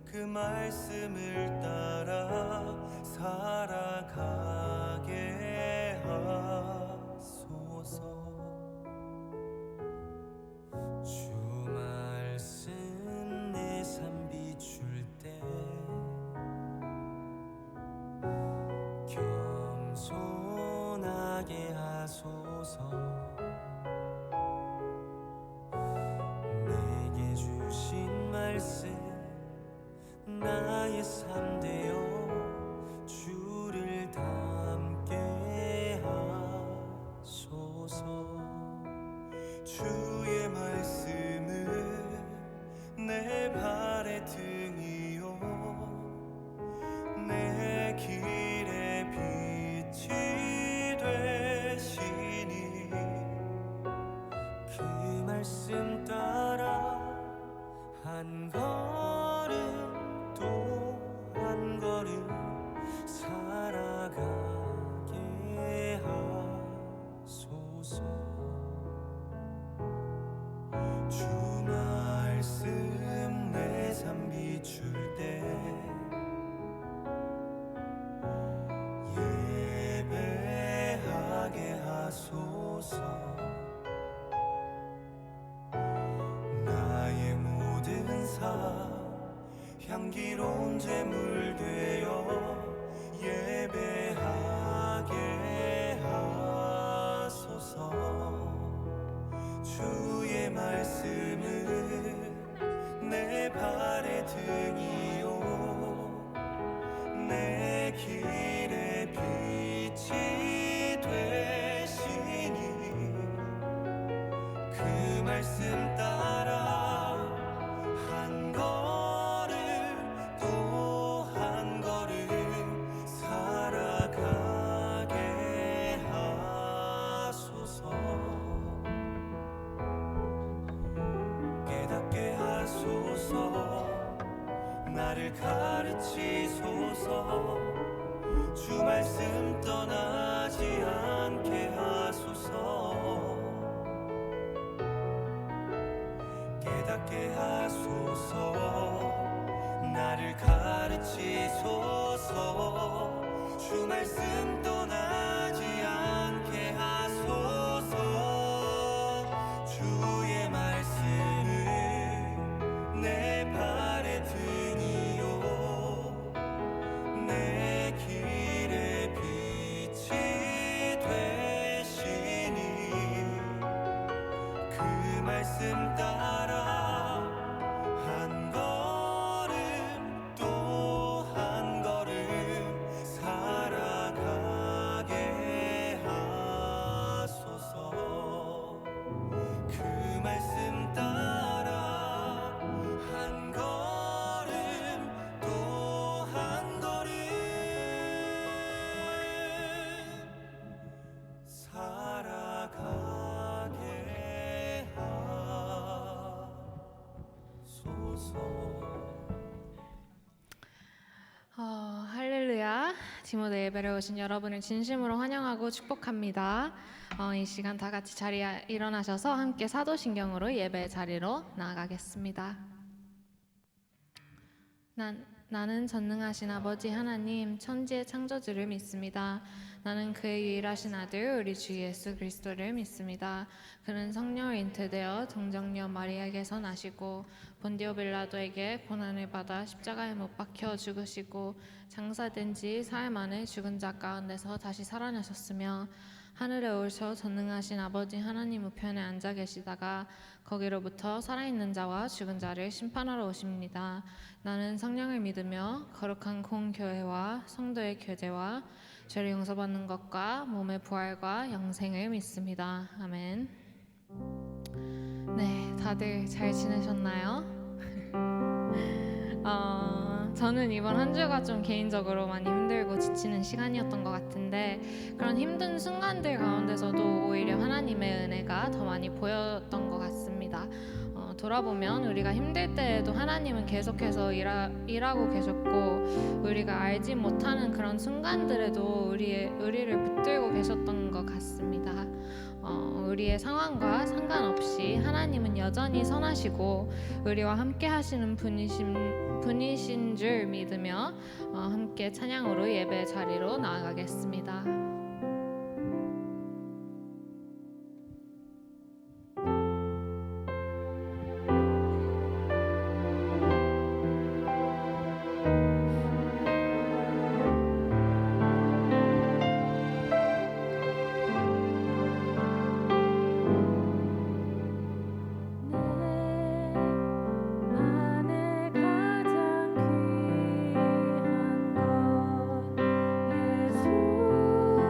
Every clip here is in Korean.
그 말씀을 따라 살아가게 하소서. 주 말씀 내 삶 비출 때 겸손하게 하소서. 내게 주신 말씀 나의 삶 되어 주를 닮게 하소서. 주의 말씀은 내 발의 등이요 내 길의 빛이 되시니 그 말씀 따라 한 걸음 또 한 걸음 살아가게 하소서. 주 말씀 내 삶 비출 때 예배하게 하소서. 나의 모든 삶 향기로운 제물 되어 예배하게 하소서. 주의 말씀은 내 발의 등이요 내 길의 빛이 되시니 그 말씀 따라 한 걸음 또 한 걸음 살아가게 하소서. 깨닫게 하소서. 나를 가르치소서. 주 말씀 떠나지 않게 하소서. 깨닫게 하소서. 나를 가르치소서. 주 말씀 떠나지 않게 하소서. 주의 말씀은 내 발의 등이요 내 길의 빛이 되시니 그 말씀 따라 한 걸음 또 한 걸음 살아가게 하소서. 그 말씀 따라 한 걸음 또 한 걸음 살아가게 하소서. 할렐루야. 디모데 예배를 오신 여러분을 진심으로 환영하고 축복합니다. 이 시간 다 같이 자리에 일어나셔서 함께 사도신경으로 예배 자리로 나아가겠습니다. 나는 전능하신 아버지 하나님 천지의 창조주를 믿습니다. 나는 그의 유일하신 아들 우리 주 예수 그리스도를 믿습니다. 그는 성령을 잉태되어 동정녀 마리아에게서 나시고 본디오 빌라도에게 고난을 받아 십자가에 못 박혀 죽으시고 장사된 지 사흘 만에 죽은 자 가운데서 다시 살아나셨으며 하늘에 오르셔 전능하신 아버지 하나님 우편에 앉아 계시다가 거기로부터 살아있는 자와 죽은 자를 심판하러 오십니다. 나는 성령을 믿으며 거룩한 공교회와 성도의 교제와 죄를 용서받는 것과 몸의 부활과 영생을 믿습니다. 아멘. 네, 다들 잘 지내셨나요? 저는 이번 한 주가 좀 개인적으로 많이 힘들고 지치는 시간이었던 것 같은데 그런 힘든 순간들 가운데서도 오히려 하나님의 은혜가 더 많이 보였던 것 같습니다. 돌아보면 우리가 힘들 때에도 하나님은 계속해서 일하고 계셨고 우리가 알지 못하는 그런 순간들에도 우리를 붙들고 계셨던 것 같습니다. 우리의 상황과 상관없이 하나님은 여전히 선하시고 우리와 함께 하시는 분이신 줄 믿으며 함께 찬양으로 예배 자리로 나아가겠습니다. 예수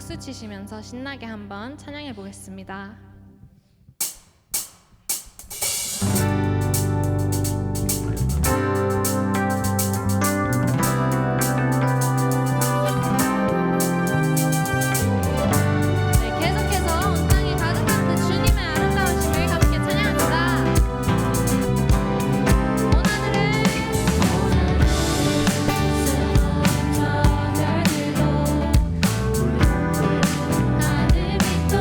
박수 치시면서 신나게 한번 찬양해 보겠습니다. 하늘 빛도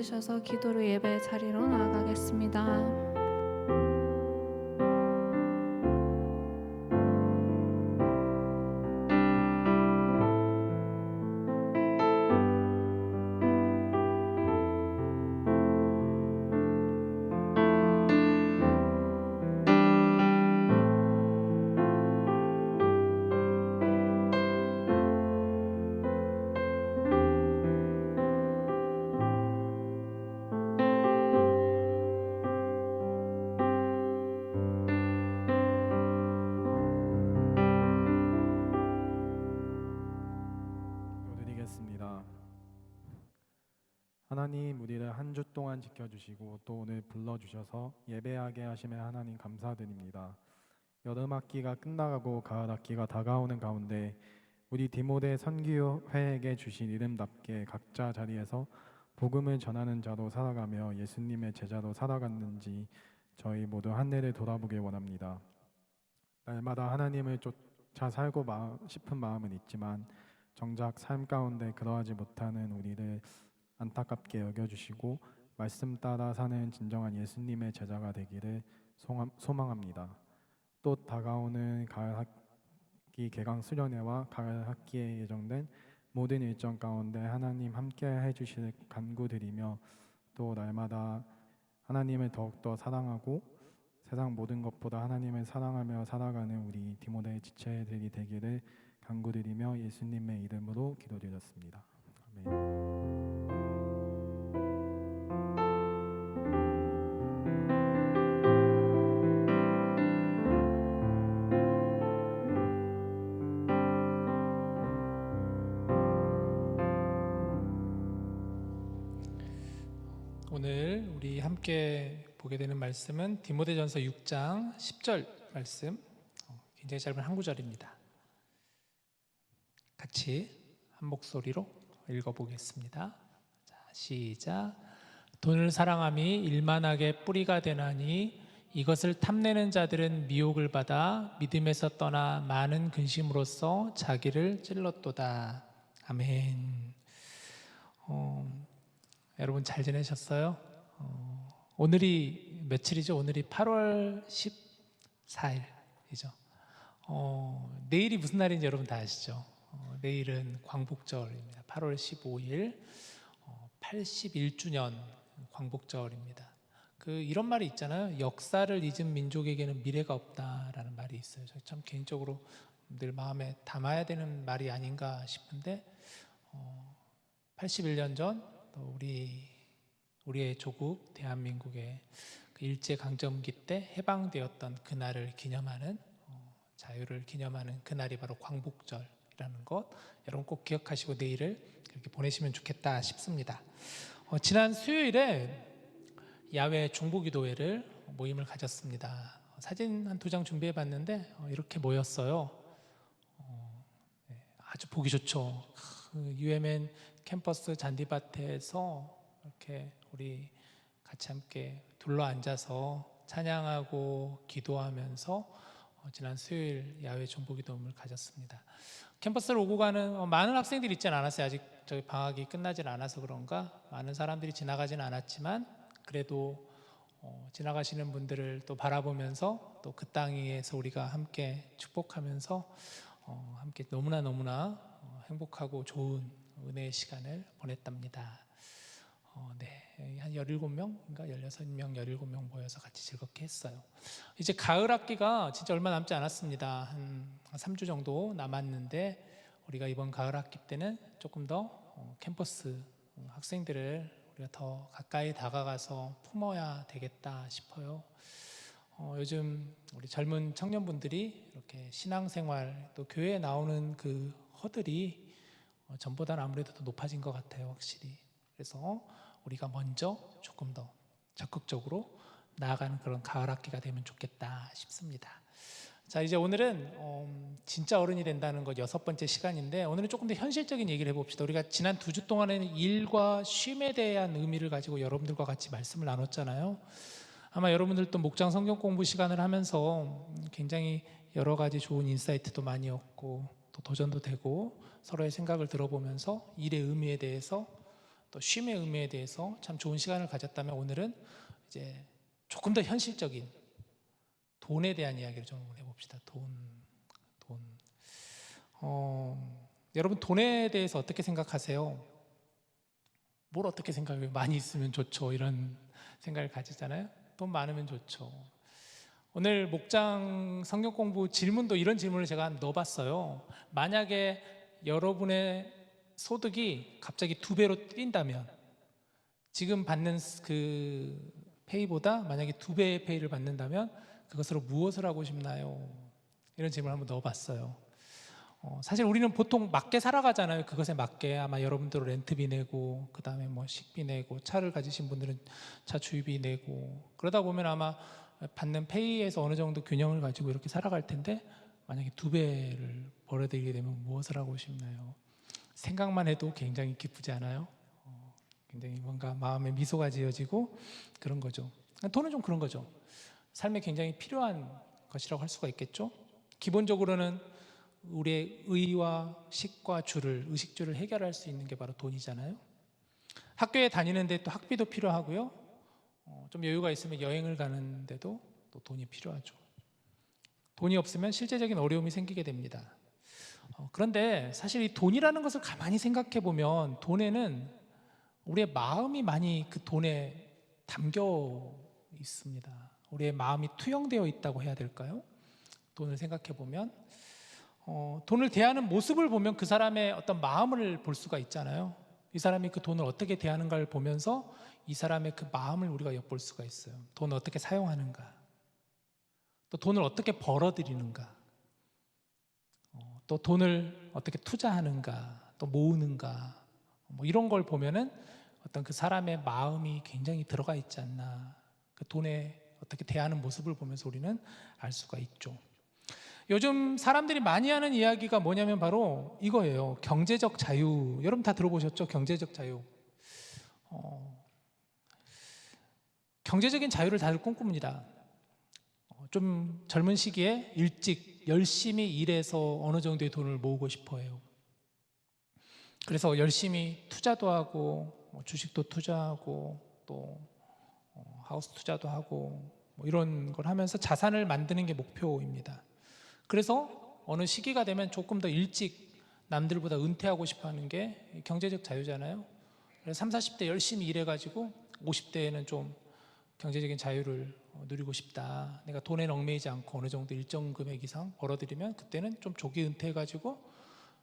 앉으셔서 기도로 예배 자리로 나아가겠습니다. 기도드리겠습니다. 하나님, 우리를 한 주 동안 지켜주시고 또 오늘 불러주셔서 예배하게 하심에 하나님 감사드립니다. 여름 학기가 끝나가고 가을 학기가 다가오는 가운데 우리 디모데 선교회에게 주신 이름답게 각자 자리에서 복음을 전하는 자로 살아가며 예수님의 제자로 살아갔는지 저희 모두 한 해를 돌아보길 원합니다. 날마다 하나님을 쫓아 살고 싶은 마음은 있지만 정작 삶 가운데 그러하지 못하는 우리를 안타깝게 여겨주시고 말씀 따라 사는 진정한 예수님의 제자가 되기를 소망합니다. 또 다가오는 가을 학기 개강 수련회와 가을 학기에 예정된 모든 일정 가운데 하나님 함께 해주실 간구드리며 또 날마다 하나님을 더욱더 사랑하고 세상 모든 것보다 하나님을 사랑하며 살아가는 우리 디모데 지체들이 되기를 간구드리며 예수님의 이름으로 기도드렸습니다. 아멘. 오늘 우리 함께 보게 되는 말씀은 디모데전서 6장 10절 말씀, 굉장히 짧은 한 구절입니다. 같이 한 목소리로 읽어보겠습니다. 자, 시작. 돈을 사랑함이 일만하게 뿌리가 되나니 이것을 탐내는 자들은 미혹을 받아 믿음에서 떠나 많은 근심으로써 자기를 찔렀도다. 아멘. 여러분 잘 지내셨어요? 오늘이 며칠이죠? 오늘이 8월 14일이죠. 내일이 무슨 날인지 여러분 다 아시죠? 내일은 광복절입니다. 8월 15일 81주년 광복절입니다. 이런 말이 있잖아요. 역사를 잊은 민족에게는 미래가 없다라는 말이 있어요. 저 참 개인적으로 늘 마음에 담아야 되는 말이 아닌가 싶은데 81년 전 또 우리의 조국 대한민국의 일제 강점기 때 해방되었던 그날을 기념하는 자유를 기념하는 그날이 바로 광복절이라는 것, 여러분 꼭 기억하시고 내일을 그렇게 보내시면 좋겠다 싶습니다. 지난 수요일에 야외 중보기도회를 모임을 가졌습니다. 사진 한 2장 준비해 봤는데 이렇게 모였어요. 아주 보기 좋죠. UMN 캠퍼스 잔디밭에서 이렇게 우리 같이 함께 둘러 앉아서 찬양하고 기도하면서 지난 수요일 야외 중보기도회를 가졌습니다. 캠퍼스를 오고 가는 많은 학생들이 있지는 않았어요. 아직 저희 방학이 끝나질 않아서 그런가 많은 사람들이 지나가지는 않았지만 그래도 지나가시는 분들을 또 바라보면서 또 그 땅 위에서 우리가 함께 축복하면서 함께 너무나 행복하고 좋은 은혜의 시간을 보냈답니다. 한 17명인가 16명, 17명 모여서 같이 즐겁게 했어요. 이제 가을 학기가 진짜 얼마 남지 않았습니다. 한 3주 정도 남았는데 우리가 이번 가을 학기 때는 조금 더 캠퍼스 학생들을 우리가 더 가까이 다가가서 품어야 되겠다 싶어요. 요즘 우리 젊은 청년분들이 이렇게 신앙생활 또 교회에 나오는 그 허들이 전보다는 아무래도 더 높아진 것 같아요, 확실히. 그래서 우리가 먼저 조금 더 적극적으로 나아가는 그런 가을 학기가 되면 좋겠다 싶습니다. 자, 이제 오늘은 진짜 어른이 된다는 것 6번째 시간인데 오늘은 조금 더 현실적인 얘기를 해봅시다. 우리가 지난 2주 동안에는 일과 쉼에 대한 의미를 가지고 여러분들과 같이 말씀을 나눴잖아요. 아마 여러분들도 목장 성경 공부 시간을 하면서 굉장히 여러 가지 좋은 인사이트도 많이 얻고 또 도전도 되고 서로의 생각을 들어보면서 일의 의미에 대해서 또 쉼의 의미에 대해서 참 좋은 시간을 가졌다면 오늘은 이제 조금 더 현실적인 돈에 대한 이야기를 좀 해봅시다. 돈. 여러분 돈에 대해서 어떻게 생각하세요? 뭘 어떻게 생각해요? 많이 있으면 좋죠. 이런 생각을 가지잖아요. 돈 많으면 좋죠. 오늘 목장 성경 공부 질문도 이런 질문을 제가 넣어봤어요. 만약에 여러분의 소득이 갑자기 2배로 뛴다면, 지금 받는 그 페이보다 만약에 2배의 페이를 받는다면 그것으로 무엇을 하고 싶나요? 이런 질문을 한번 넣어봤어요. 사실 우리는 보통 맞게 살아가잖아요. 그것에 맞게 아마 여러분들은 렌트비 내고, 그 다음에 뭐 식비 내고, 차를 가지신 분들은 차 주유비 내고, 그러다 보면 아마 받는 페이에서 어느 정도 균형을 가지고 이렇게 살아갈 텐데, 만약에 2배를 벌어들이게 되면 무엇을 하고 싶나요? 생각만 해도 굉장히 기쁘지 않아요? 굉장히 뭔가 마음에 미소가 지어지고 그런 거죠. 돈은 좀 그런 거죠. 삶에 굉장히 필요한 것이라고 할 수가 있겠죠. 기본적으로는 우리의 의와 식과 의식주를 해결할 수 있는 게 바로 돈이잖아요. 학교에 다니는데 또 학비도 필요하고요. 좀 여유가 있으면 여행을 가는데도 또 돈이 필요하죠. 돈이 없으면 실제적인 어려움이 생기게 됩니다. 그런데 사실 이 돈이라는 것을 가만히 생각해 보면 돈에는 우리의 마음이 많이 그 돈에 담겨 있습니다. 우리의 마음이 투영되어 있다고 해야 될까요? 돈을 생각해 보면 돈을 대하는 모습을 보면 그 사람의 어떤 마음을 볼 수가 있잖아요. 이 사람이 그 돈을 어떻게 대하는가를 보면서 이 사람의 그 마음을 우리가 엿볼 수가 있어요. 돈을 어떻게 사용하는가, 또 돈을 어떻게 벌어들이는가, 또 돈을 어떻게 투자하는가, 또 모으는가, 뭐 이런 걸 보면은 어떤 그 사람의 마음이 굉장히 들어가 있지 않나, 그 돈에 어떻게 대하는 모습을 보면서 우리는 알 수가 있죠. 요즘 사람들이 많이 하는 이야기가 뭐냐면 바로 이거예요. 경제적 자유. 여러분 다 들어보셨죠? 경제적 자유. 경제적인 자유를 다들 꿈꿉니다. 좀 젊은 시기에 일찍 열심히 일해서 어느 정도의 돈을 모으고 싶어 해요. 그래서 열심히 투자도 하고 주식도 투자하고 또 하우스 투자도 하고 뭐 이런 걸 하면서 자산을 만드는 게 목표입니다. 그래서 어느 시기가 되면 조금 더 일찍 남들보다 은퇴하고 싶어 하는 게 경제적 자유잖아요. 그래서 30, 40대 열심히 일해가지고 50대에는 좀 경제적인 자유를 누리고 싶다. 내가 돈에 얽매이지 않고 어느 정도 일정 금액 이상 벌어들이면 그때는 좀 조기 은퇴해가지고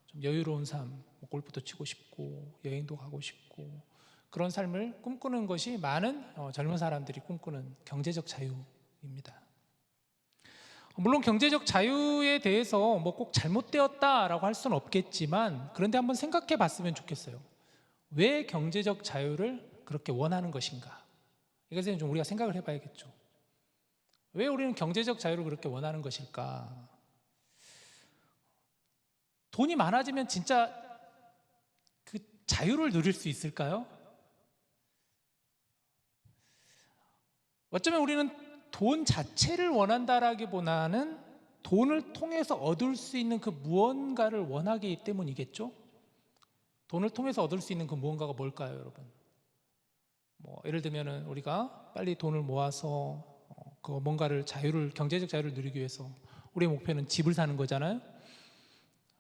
좀 여유로운 삶, 뭐 골프도 치고 싶고 여행도 가고 싶고 그런 삶을 꿈꾸는 것이 많은 젊은 사람들이 꿈꾸는 경제적 자유입니다. 물론 경제적 자유에 대해서 뭐 꼭 잘못되었다라고 할 수는 없겠지만, 그런데 한번 생각해 봤으면 좋겠어요. 왜 경제적 자유를 그렇게 원하는 것인가? 이것에 좀 우리가 생각을 해봐야겠죠. 왜 우리는 경제적 자유를 그렇게 원하는 것일까? 돈이 많아지면 진짜 그 자유를 누릴 수 있을까요? 어쩌면 우리는 돈 자체를 원한다라기보다는 돈을 통해서 얻을 수 있는 그 무언가를 원하기 때문이겠죠? 돈을 통해서 얻을 수 있는 그 무언가가 뭘까요, 여러분? 뭐 예를 들면은 우리가 빨리 돈을 모아서 그 뭔가를 경제적 자유를 누리기 위해서 우리의 목표는 집을 사는 거잖아요.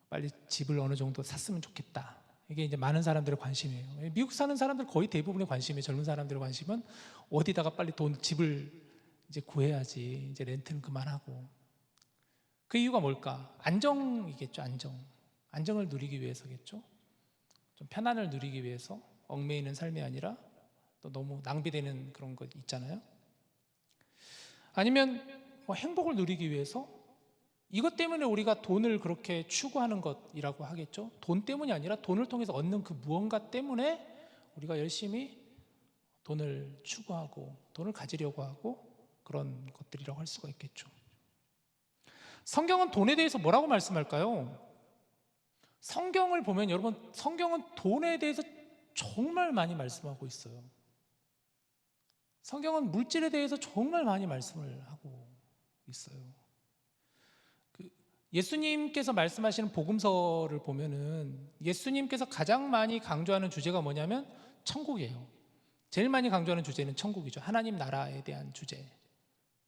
빨리 집을 어느 정도 샀으면 좋겠다. 이게 이제 많은 사람들의 관심이에요. 미국 사는 사람들 거의 대부분의 관심이에요. 젊은 사람들의 관심은 어디다가 빨리 집을 이제 구해야지, 이제 렌트는 그만하고. 그 이유가 뭘까? 안정이겠죠. 안정을 누리기 위해서겠죠. 좀 편안을 누리기 위해서, 얽매이는 삶이 아니라 또 너무 낭비되는 그런 것 있잖아요. 아니면 뭐 행복을 누리기 위해서, 이것 때문에 우리가 돈을 그렇게 추구하는 것이라고 하겠죠. 돈 때문이 아니라 돈을 통해서 얻는 그 무언가 때문에 우리가 열심히 돈을 추구하고 돈을 가지려고 하고 그런 것들이라고 할 수가 있겠죠. 성경은 돈에 대해서 뭐라고 말씀할까요? 성경을 보면 여러분, 성경은 돈에 대해서 정말 많이 말씀하고 있어요. 성경은 물질에 대해서 정말 많이 말씀을 하고 있어요. 예수님께서 말씀하시는 복음서를 보면은 예수님께서 가장 많이 강조하는 주제가 뭐냐면 천국이에요. 제일 많이 강조하는 주제는 천국이죠. 하나님 나라에 대한 주제.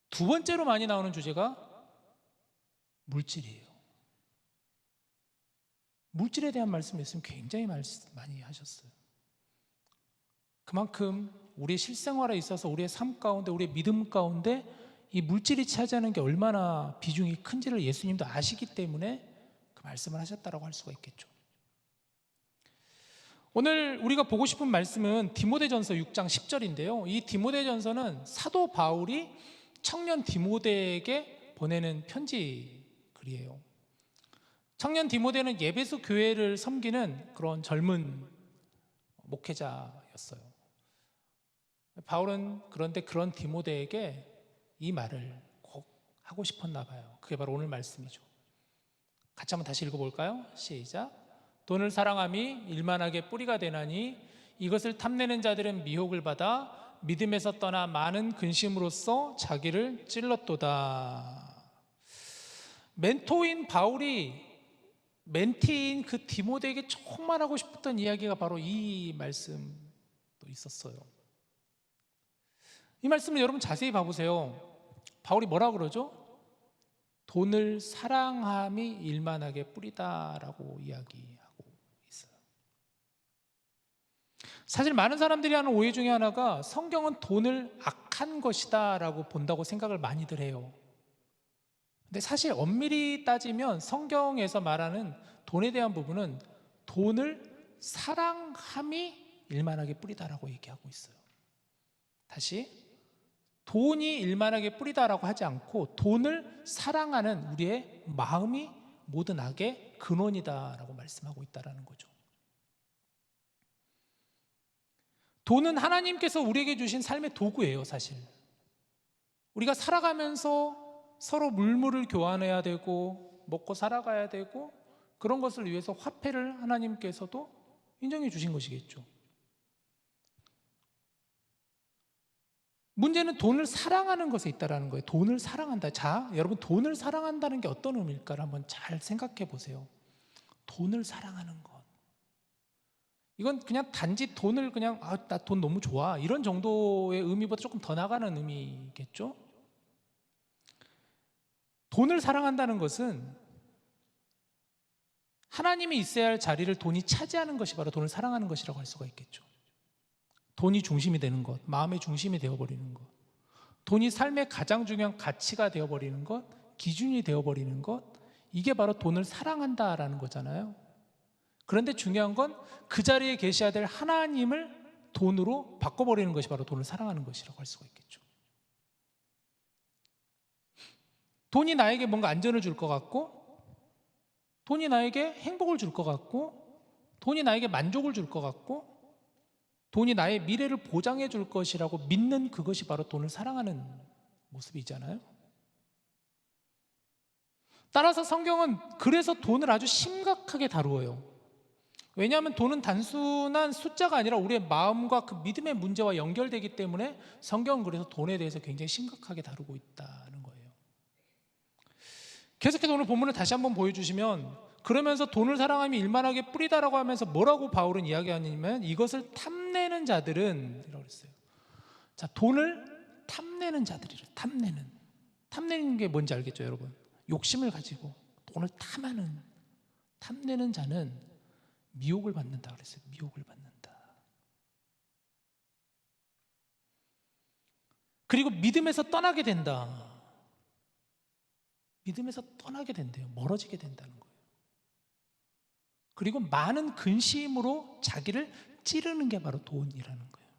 두 번째로 많이 나오는 주제가 물질이에요. 물질에 대한 말씀 예수님 굉장히 많이 하셨어요. 그만큼 우리의 실생활에 있어서 우리의 삶 가운데, 우리의 믿음 가운데 이 물질이 차지하는 게 얼마나 비중이 큰지를 예수님도 아시기 때문에 그 말씀을 하셨다라고 할 수가 있겠죠. 오늘 우리가 보고 싶은 말씀은 디모데전서 6장 10절인데요. 이 디모데전서는 사도 바울이 청년 디모데에게 보내는 편지 글이에요. 청년 디모데는 예배소 교회를 섬기는 그런 젊은 목회자였어요. 바울은 그런데 그런 디모데에게 이 말을 꼭 하고 싶었나 봐요. 그게 바로 오늘 말씀이죠. 같이 한번 다시 읽어볼까요? 시작. 돈을 사랑함이 일만하게 뿌리가 되나니 이것을 탐내는 자들은 미혹을 받아 믿음에서 떠나 많은 근심으로써 자기를 찔렀도다. 멘토인 바울이 멘티인 그 디모데에게 정말 하고 싶었던 이야기가 바로 이 말씀도 있었어요. 이 말씀을 여러분 자세히 봐보세요. 바울이 뭐라 그러죠? 돈을 사랑함이 일만하게 뿌리다라고 이야기하고 있어요. 사실 많은 사람들이 하는 오해 중에 하나가 성경은 돈을 악한 것이다라고 본다고 생각을 많이들 해요. 근데 사실 엄밀히 따지면 성경에서 말하는 돈에 대한 부분은 돈을 사랑함이 일만하게 뿌리다라고 얘기하고 있어요. 다시, 돈이 일만하게 뿌리다라고 하지 않고 돈을 사랑하는 우리의 마음이 모든 악의 근원이다라고 말씀하고 있다라는 거죠. 돈은 하나님께서 우리에게 주신 삶의 도구예요. 사실 우리가 살아가면서 서로 물물을 교환해야 되고 먹고 살아가야 되고 그런 것을 위해서 화폐를 하나님께서도 인정해 주신 것이겠죠. 문제는 돈을 사랑하는 것에 있다라는 거예요. 돈을 사랑한다. 자, 여러분 돈을 사랑한다는 게 어떤 의미일까를 한번 잘 생각해 보세요. 돈을 사랑하는 것. 이건 그냥 단지 돈을 그냥 나 돈 너무 좋아 이런 정도의 의미보다 조금 더 나가는 의미겠죠. 돈을 사랑한다는 것은 하나님이 있어야 할 자리를 돈이 차지하는 것이 바로 돈을 사랑하는 것이라고 할 수가 있겠죠. 돈이 중심이 되는 것, 마음의 중심이 되어버리는 것, 돈이 삶의 가장 중요한 가치가 되어버리는 것, 기준이 되어버리는 것, 이게 바로 돈을 사랑한다라는 거잖아요. 그런데 중요한 건 그 자리에 계셔야 될 하나님을 돈으로 바꿔버리는 것이 바로 돈을 사랑하는 것이라고 할 수가 있겠죠. 돈이 나에게 뭔가 안전을 줄 것 같고, 돈이 나에게 행복을 줄 것 같고, 돈이 나에게 만족을 줄 것 같고, 돈이 나의 미래를 보장해 줄 것이라고 믿는 그것이 바로 돈을 사랑하는 모습이잖아요. 따라서 성경은 그래서 돈을 아주 심각하게 다루어요. 왜냐하면 돈은 단순한 숫자가 아니라 우리의 마음과 그 믿음의 문제와 연결되기 때문에 성경은 그래서 돈에 대해서 굉장히 심각하게 다루고 있다는 거예요. 계속해서 오늘 본문을 다시 한번 보여주시면, 그러면서 돈을 사랑함이 일만하게 뿌리다라고 하면서 뭐라고 바울은 이야기하냐면 이것을 탐내는 자들은 이라고 그랬어요. 자, 돈을 탐내는 자들이래. 탐내는 게 뭔지 알겠죠, 여러분? 욕심을 가지고 돈을 탐내는 자는 미혹을 받는다 그랬어요. 미혹을 받는다. 그리고 믿음에서 떠나게 된다. 믿음에서 떠나게 된대요. 멀어지게 된다는 거예요. 그리고 많은 근심으로 자기를 찌르는 게 바로 돈이라는 거예요.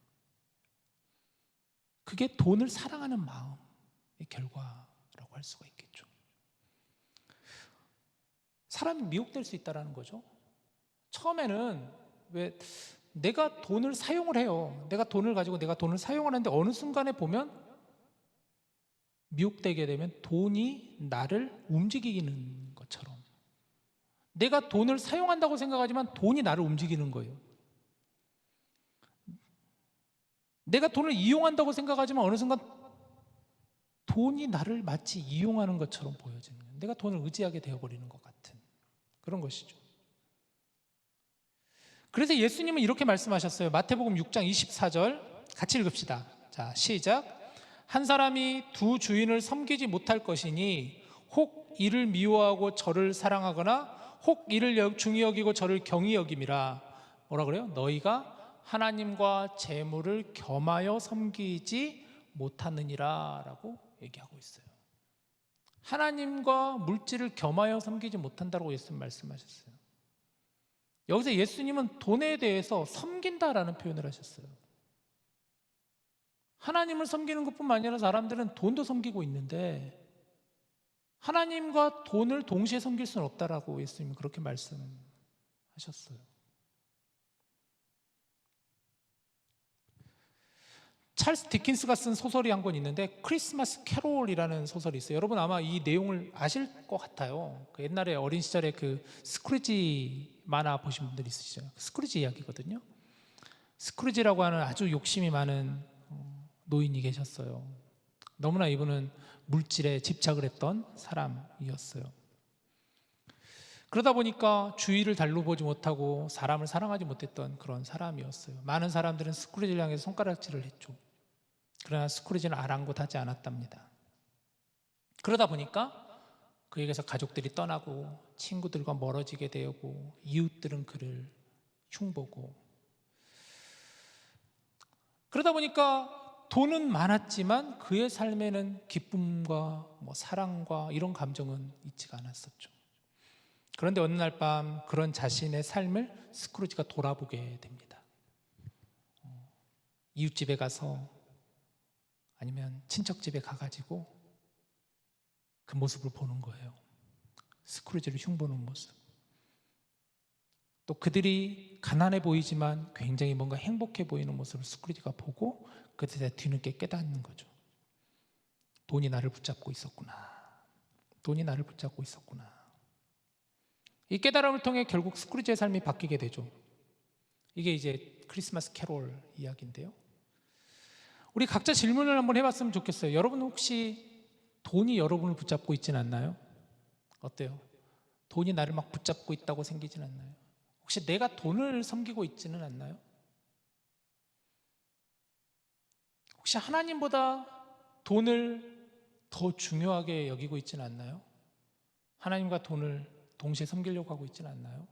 그게 돈을 사랑하는 마음의 결과라고 할 수가 있겠죠. 사람이 미혹될 수 있다는 거죠. 처음에는 왜 내가 돈을 사용을 해요. 내가 돈을 가지고 내가 돈을 사용하는데 어느 순간에 보면 미혹되게 되면 돈이 나를 움직이는 것처럼, 내가 돈을 사용한다고 생각하지만 돈이 나를 움직이는 거예요. 내가 돈을 이용한다고 생각하지만 어느 순간 돈이 나를 마치 이용하는 것처럼 보여지는, 내가 돈을 의지하게 되어버리는 것 같은 그런 것이죠. 그래서 예수님은 이렇게 말씀하셨어요. 마태복음 6장 24절 같이 읽읍시다. 자, 시작. 한 사람이 두 주인을 섬기지 못할 것이니 혹 이를 미워하고 저를 사랑하거나 혹 이를 중히 여기고 저를 경히 여김이라. 뭐라 그래요? 너희가 하나님과 재물을 겸하여 섬기지 못하느니라 라고 얘기하고 있어요. 하나님과 물질을 겸하여 섬기지 못한다고 예수님 말씀하셨어요. 여기서 예수님은 돈에 대해서 섬긴다라는 표현을 하셨어요. 하나님을 섬기는 것뿐만 아니라 사람들은 돈도 섬기고 있는데 하나님과 돈을 동시에 섬길 수는 없다라고 예수님은 그렇게 말씀하셨어요. 찰스 디킨스가 쓴 소설이 한 권 있는데 크리스마스 캐롤이라는 소설이 있어요. 여러분 아마 이 내용을 아실 것 같아요. 그 옛날에 어린 시절에 그 스크루지 만화 보신 분들 있으시죠? 스크루지 이야기거든요. 스크루지라고 하는 아주 욕심이 많은 노인이 계셨어요. 너무나 이분은 물질에 집착을 했던 사람이었어요. 그러다 보니까 주위를 달로 보지 못하고 사람을 사랑하지 못했던 그런 사람이었어요. 많은 사람들은 스크루지를 향해서 손가락질을 했죠. 그러나 스크루지는 아랑곳하지 않았답니다. 그러다 보니까 그에게서 가족들이 떠나고 친구들과 멀어지게 되고 이웃들은 그를 흉보고, 그러다 보니까 돈은 많았지만 그의 삶에는 기쁨과 사랑과 이런 감정은 있지가 않았었죠. 그런데 어느 날 밤 그런 자신의 삶을 스크루지가 돌아보게 됩니다. 이웃집에 가서 아니면 친척집에 가가지고 그 모습을 보는 거예요. 스크루지를 흉보는 모습. 또 그들이 가난해 보이지만 굉장히 뭔가 행복해 보이는 모습을 스크루지가 보고 그때 뒤늦게 깨닫는 거죠. 돈이 나를 붙잡고 있었구나. 돈이 나를 붙잡고 있었구나. 이 깨달음을 통해 결국 스크루지의 삶이 바뀌게 되죠. 이게 이제 크리스마스 캐롤 이야기인데요. 우리 각자 질문을 한번 해봤으면 좋겠어요. 여러분 혹시 돈이 여러분을 붙잡고 있진 않나요? 어때요? 돈이 나를 막 붙잡고 있다고 생기진 않나요? 혹시 내가 돈을 섬기고 있지는 않나요? 혹시 하나님보다 돈을 더 중요하게 여기고 있지는 않나요? 하나님과 돈을 동시에 섬기려고 하고 있지는 않나요?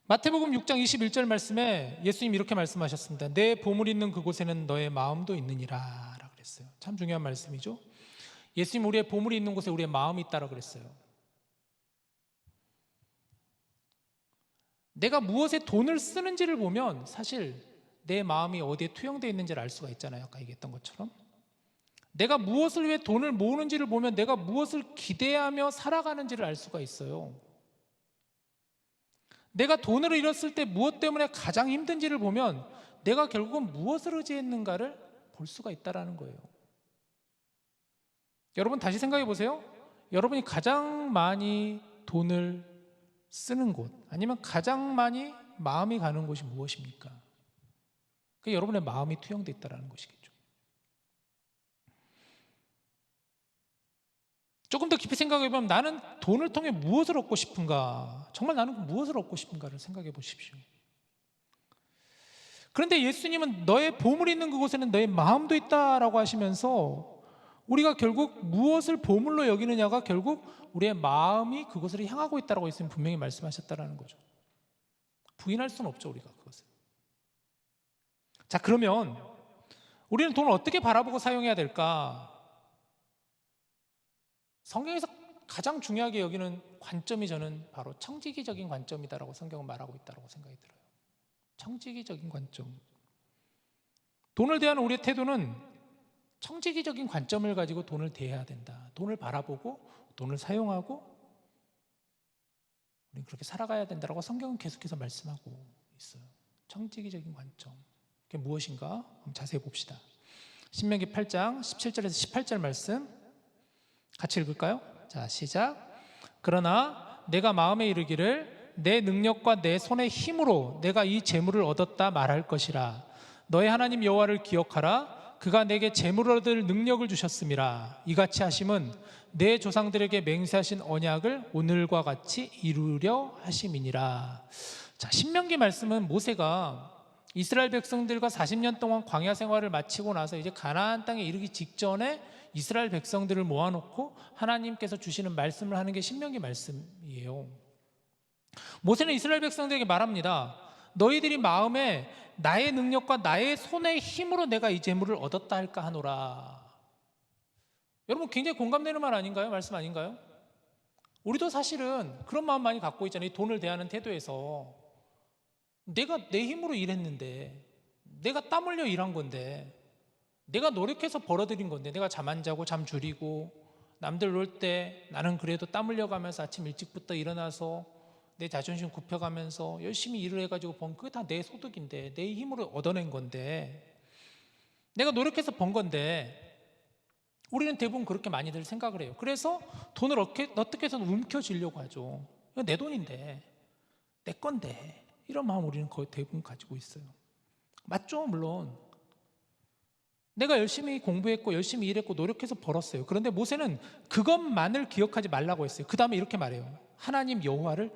마태복음 6장 21절 말씀에 예수님이 이렇게 말씀하셨습니다. 내 보물 있는 그곳에는 너의 마음도 있느니라 라고 그랬어요. 참 중요한 말씀이죠. 예수님 우리의 보물이 있는 곳에 우리의 마음이 있다라고 그랬어요. 내가 무엇에 돈을 쓰는지를 보면 사실 내 마음이 어디에 투영되어 있는지를 알 수가 있잖아요. 아까 얘기했던 것처럼 내가 무엇을 위해 돈을 모으는지를 보면 내가 무엇을 기대하며 살아가는지를 알 수가 있어요. 내가 돈을 잃었을 때 무엇 때문에 가장 힘든지를 보면 내가 결국은 무엇을 의지했는가를 볼 수가 있다는 거예요. 여러분 다시 생각해 보세요. 여러분이 가장 많이 돈을 쓰는 곳 아니면 가장 많이 마음이 가는 곳이 무엇입니까? 그게 여러분의 마음이 투영되어 있다는 것이겠죠. 조금 더 깊이 생각해 보면 나는 돈을 통해 무엇을 얻고 싶은가? 정말 나는 무엇을 얻고 싶은가를 생각해 보십시오. 그런데 예수님은 너의 보물이 있는 그곳에는 너의 마음도 있다라고 하시면서 우리가 결국 무엇을 보물로 여기느냐가 결국 우리의 마음이 그곳을 향하고 있다라고 예수님 분명히 말씀하셨다라는 거죠. 부인할 수는 없죠, 우리가 그것을. 자, 그러면 우리는 돈을 어떻게 바라보고 사용해야 될까? 성경에서 가장 중요하게 여기는 관점이 저는 바로 청지기적인 관점이다라고 성경은 말하고 있다고 생각이 들어요. 청지기적인 관점. 돈을 대하는 우리의 태도는 청지기적인 관점을 가지고 돈을 대해야 된다. 돈을 바라보고 돈을 사용하고 우리는 그렇게 살아가야 된다라고 성경은 계속해서 말씀하고 있어요. 청지기적인 관점. 그게 무엇인가? 한번 자세히 봅시다. 신명기 8장 17절에서 18절 말씀 같이 읽을까요? 자, 시작. 그러나 내가 마음에 이르기를 내 능력과 내 손의 힘으로 내가 이 재물을 얻었다 말할 것이라. 너의 하나님 여호와를 기억하라. 그가 내게 재물을 얻을 능력을 주셨음이라. 이같이 하심은 내 조상들에게 맹세하신 언약을 오늘과 같이 이루려 하심이니라. 자, 신명기 말씀은 모세가 이스라엘 백성들과 40년 동안 광야 생활을 마치고 나서 이제 가나안 땅에 이르기 직전에 이스라엘 백성들을 모아놓고 하나님께서 주시는 말씀을 하는 게 신명기 말씀이에요. 모세는 이스라엘 백성들에게 말합니다. 너희들이 마음에 나의 능력과 나의 손의 힘으로 내가 이 재물을 얻었다 할까 하노라. 여러분, 굉장히 공감되는 말 아닌가요? 말씀 아닌가요? 우리도 사실은 그런 마음 많이 갖고 있잖아요. 돈을 대하는 태도에서 내가 내 힘으로 일했는데, 내가 땀 흘려 일한 건데, 내가 노력해서 벌어들인 건데, 내가 잠 안 자고 잠 줄이고 남들 놀 때 나는 그래도 땀 흘려가면서 아침 일찍부터 일어나서 내 자존심 굽혀가면서 열심히 일을 해가지고 번, 그게 다 내 소득인데, 내 힘으로 얻어낸 건데, 내가 노력해서 번 건데, 우리는 대부분 그렇게 많이들 생각을 해요. 그래서 돈을 어떻게 해서 움켜쥐려고 하죠. 이거 내 돈인데, 내 건데, 이런 마음 우리는 거의 대부분 가지고 있어요. 맞죠? 물론 내가 열심히 공부했고 열심히 일했고 노력해서 벌었어요. 그런데 모세는 그것만을 기억하지 말라고 했어요. 그 다음에 이렇게 말해요. 하나님 여호와를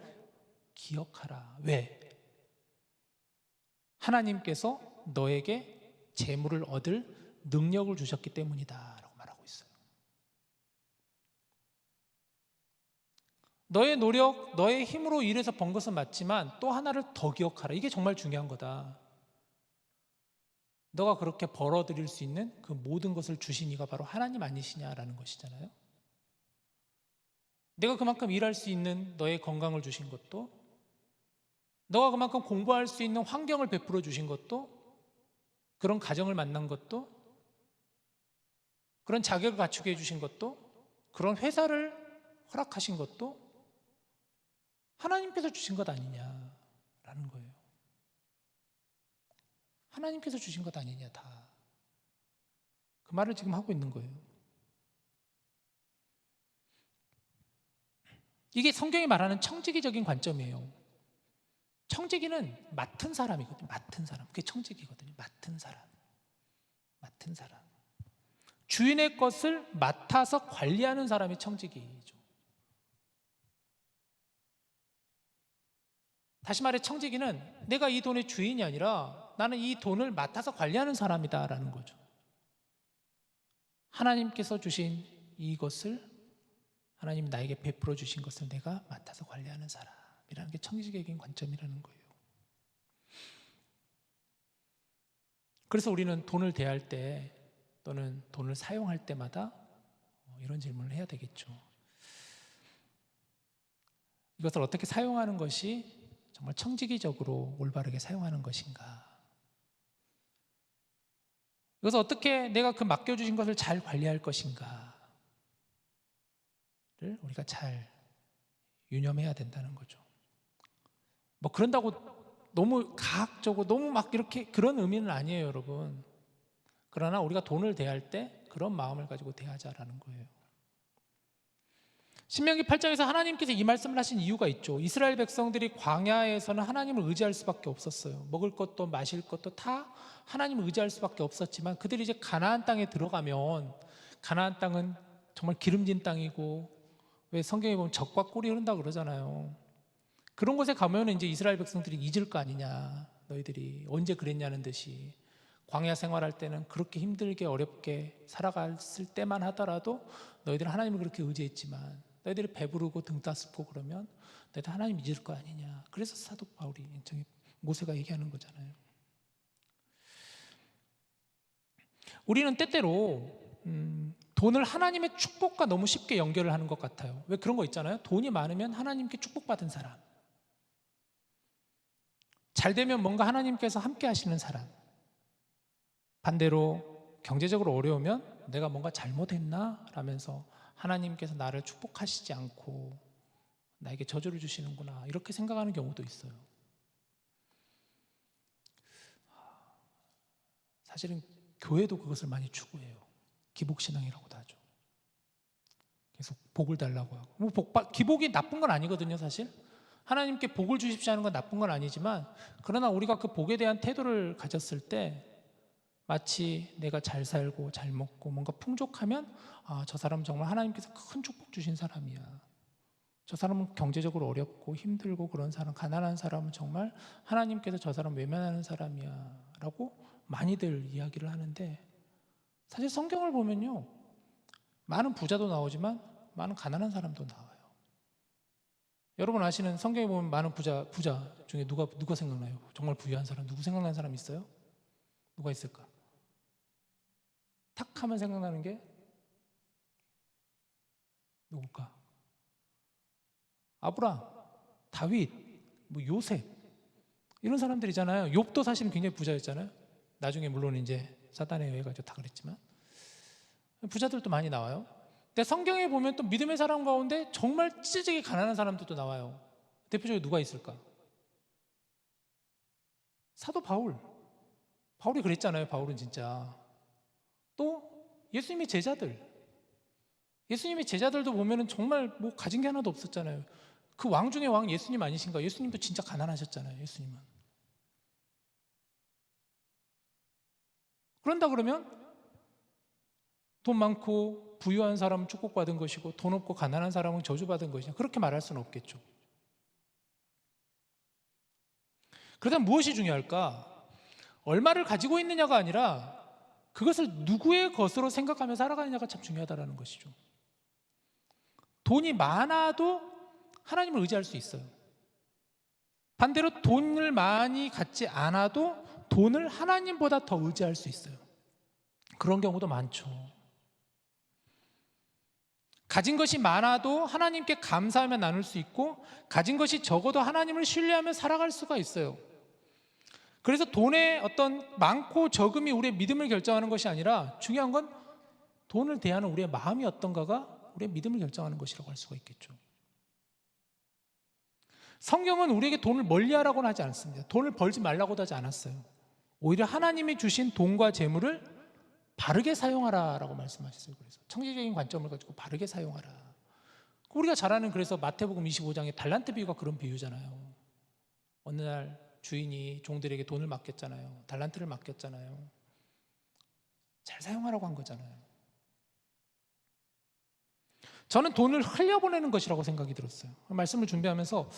기억하라. 왜? 하나님께서 너에게 재물을 얻을 능력을 주셨기 때문이다 라고 말하고 있어요. 너의 노력, 너의 힘으로 일해서 번 것은 맞지만 또 하나를 더 기억하라. 이게 정말 중요한 거다. 너가 그렇게 벌어들일 수 있는 그 모든 것을 주신 이가 바로 하나님 아니시냐라는 것이잖아요. 내가 그만큼 일할 수 있는 너의 건강을 주신 것도, 너가 그만큼 공부할 수 있는 환경을 베풀어 주신 것도, 그런 가정을 만난 것도, 그런 자격을 갖추게 해주신 것도, 그런 회사를 허락하신 것도 하나님께서 주신 것 아니냐라는 거예요. 하나님께서 주신 것 아니냐, 다. 그 말을 지금 하고 있는 거예요. 이게 성경이 말하는 청지기적인 관점이에요. 청지기는 맡은 사람이거든요. 맡은 사람. 그게 청지기거든요. 맡은 사람. 맡은 사람. 주인의 것을 맡아서 관리하는 사람이 청지기죠. 다시 말해 청지기는 내가 이 돈의 주인이 아니라 나는 이 돈을 맡아서 관리하는 사람이다라는 거죠. 하나님께서 주신 이것을, 하나님 나에게 베풀어 주신 것을 내가 맡아서 관리하는 사람이라는 게 청지기적인 관점이라는 거예요. 그래서 우리는 돈을 대할 때 또는 돈을 사용할 때마다 이런 질문을 해야 되겠죠. 이것을 어떻게 사용하는 것이 정말 청지기적으로 올바르게 사용하는 것인가? 이것을 어떻게 내가 그 맡겨주신 것을 잘 관리할 것인가를 우리가 잘 유념해야 된다는 거죠. 뭐 그런다고 너무 가학적으로 너무 막 이렇게 그런 의미는 아니에요, 여러분. 그러나 우리가 돈을 대할 때 그런 마음을 가지고 대하자라는 거예요. 신명기 8장에서 하나님께서 이 말씀을 하신 이유가 있죠. 이스라엘 백성들이 광야에서는 하나님을 의지할 수밖에 없었어요. 먹을 것도 마실 것도 다 하나님을 의지할 수밖에 없었지만 그들이 이제 가나안 땅에 들어가면, 가나안 땅은 정말 기름진 땅이고, 왜 성경에 보면 젖과 꿀이 흐른다고 그러잖아요. 그런 곳에 가면 이제 이스라엘 백성들이 잊을 거 아니냐, 너희들이 언제 그랬냐는 듯이. 광야 생활할 때는 그렇게 힘들게 어렵게 살아갔을 때만 하더라도 너희들은 하나님을 그렇게 의지했지만 너희들이 배부르고 등 따숩고 그러면 너희들 하나님 잊을 거 아니냐. 그래서 사도 바울이, 모세가 얘기하는 거잖아요. 우리는 때때로 돈을 하나님의 축복과 너무 쉽게 연결을 하는 것 같아요. 왜 그런 거 있잖아요. 돈이 많으면 하나님께 축복받은 사람, 잘 되면 뭔가 하나님께서 함께 하시는 사람, 반대로 경제적으로 어려우면 내가 뭔가 잘못했나? 라면서 하나님께서 나를 축복하시지 않고 나에게 저주를 주시는구나, 이렇게 생각하는 경우도 있어요. 사실은 교회도 그것을 많이 추구해요. 기복신앙이라고도 하죠. 계속 복을 달라고 하고, 뭐 기복이 나쁜 건 아니거든요. 사실 하나님께 복을 주십시오 하는 건 나쁜 건 아니지만, 그러나 우리가 그 복에 대한 태도를 가졌을 때 마치 내가 잘 살고 잘 먹고 뭔가 풍족하면 저 사람은 정말 하나님께서 큰 축복 주신 사람이야. 저 사람은 경제적으로 어렵고 힘들고 그런 사람, 가난한 사람은 정말 하나님께서 저 사람 외면하는 사람이야 라고 많이들 이야기를 하는데, 사실 성경을 보면요, 많은 부자도 나오지만 많은 가난한 사람도 나와요. 여러분 아시는, 성경에 보면 많은 부자 중에 누가 생각나요? 정말 부유한 사람, 누구 생각나는 사람 있어요? 누가 있을까? 탁 하면 생각나는 게 누굴까? 아브라함, 다윗, 요셉, 이런 사람들이잖아요. 욥도 사실은 굉장히 부자였잖아요. 나중에 물론 이제 사단에 의해 가지고 다 그랬지만 부자들도 많이 나와요. 근데 성경에 보면 또 믿음의 사람 가운데 정말 찢어지게 가난한 사람들도 나와요. 대표적으로 누가 있을까? 사도 바울이 그랬잖아요. 바울은 진짜. 또 예수님의 제자들도 보면은 정말 뭐 가진 게 하나도 없었잖아요. 그 왕 중에 왕 예수님 아니신가? 예수님도 진짜 가난하셨잖아요. 예수님은. 그런다 그러면 돈 많고 부유한 사람은 축복받은 것이고 돈 없고 가난한 사람은 저주받은 것이냐, 그렇게 말할 수는 없겠죠. 그렇다면 무엇이 중요할까? 얼마를 가지고 있느냐가 아니라 그것을 누구의 것으로 생각하며 살아가느냐가 참 중요하다는 것이죠. 돈이 많아도 하나님을 의지할 수 있어요. 반대로 돈을 많이 갖지 않아도 돈을 하나님보다 더 의지할 수 있어요. 그런 경우도 많죠. 가진 것이 많아도 하나님께 감사하며 나눌 수 있고, 가진 것이 적어도 하나님을 신뢰하며 살아갈 수가 있어요. 그래서 돈의 어떤 많고 적음이 우리의 믿음을 결정하는 것이 아니라, 중요한 건 돈을 대하는 우리의 마음이 어떤가가 우리의 믿음을 결정하는 것이라고 할 수가 있겠죠. 성경은 우리에게 돈을 멀리하라고는 하지 않습니다. 돈을 벌지 말라고도 하지 않았어요. 오히려 하나님이 주신 돈과 재물을 바르게 사용하라라고 말씀하셨어요. 그래서 청지적인 관점을 가지고 바르게 사용하라. 우리가 잘 아는, 그래서 마태복음 25장의 달란트 비유가 그런 비유잖아요. 어느 날 주인이 종들에게 돈을 맡겼잖아요. 달란트를 맡겼잖아요. 잘 사용하라고 한 거잖아요. 저는 돈을 흘려보내는 것이라고 생각이 들었어요. 말씀을 준비하면서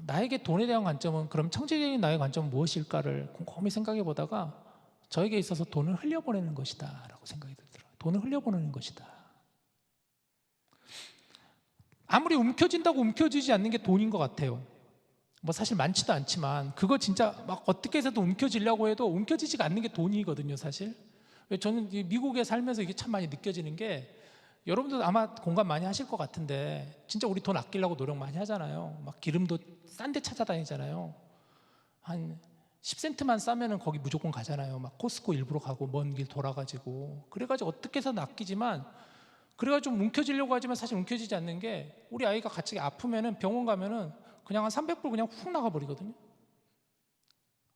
나에게 돈에 대한 관점은, 그럼 청지적인 나의 관점은 무엇일까를 곰곰이 생각해 보다가 저에게 있어서 돈을 흘려보내는 것이다 라고 생각이 들더라고요. 돈을 흘려보내는 것이다. 아무리 움켜진다고 움켜지지 않는 게 돈인 것 같아요. 뭐 사실 많지도 않지만 그거 진짜 막 어떻게 해서도 움켜지려고 해도 움켜지지가 않는 게 돈이거든요, 사실. 저는 미국에 살면서 이게 참 많이 느껴지는 게, 여러분도 아마 공감 많이 하실 것 같은데, 진짜 우리 돈 아끼려고 노력 많이 하잖아요. 막 기름도 싼 데 찾아다니잖아요. 한 10센트만 싸면은 거기 무조건 가잖아요. 막 코스코 일부러 가고 먼 길 돌아가지고. 그래가지고 어떻게 해서는 아끼지만, 그래가지고 좀 움켜지려고 하지만 사실 움켜지지 않는 게, 우리 아이가 갑자기 아프면은 병원 가면은 그냥 한 300불 그냥 훅 나가버리거든요.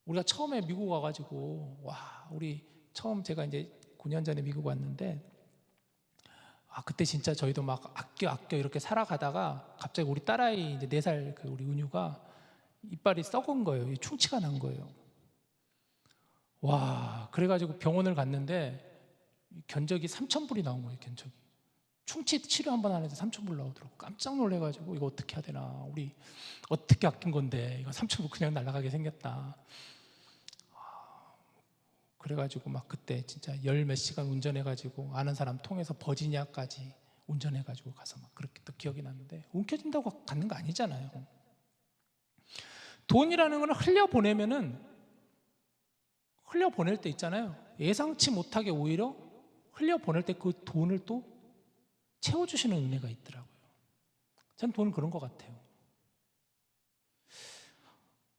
우리가 처음에 미국 와가지고, 우리 처음 제가 이제 9년 전에 미국 왔는데, 그때 진짜 저희도 막 아껴 이렇게 살아가다가 갑자기 우리 딸아이 이제 4살 그 우리 은유가 이빨이 썩은 거예요. 충치가 난 거예요. 그래가지고 병원을 갔는데 견적이 3,000불이 나온 거예요. 견적이. 충치 치료 한 번 안 해도 3,000불 나오더라고. 깜짝 놀래가지고 이거 어떻게 해야 되나, 우리 어떻게 아낀 건데 이거 3,000불 그냥 날아가게 생겼다. 그래가지고 막 그때 진짜 10몇 시간 운전해가지고 아는 사람 통해서 버지니아까지 운전해가지고 가서 막 그렇게 또 기억이 났는데, 움켜진다고 갖는 거 아니잖아요. 돈이라는 건 흘려보낼 때 있잖아요. 예상치 못하게 오히려 흘려보낼 때 그 돈을 또 채워주시는 은혜가 있더라고요. 전 돈은 그런 것 같아요.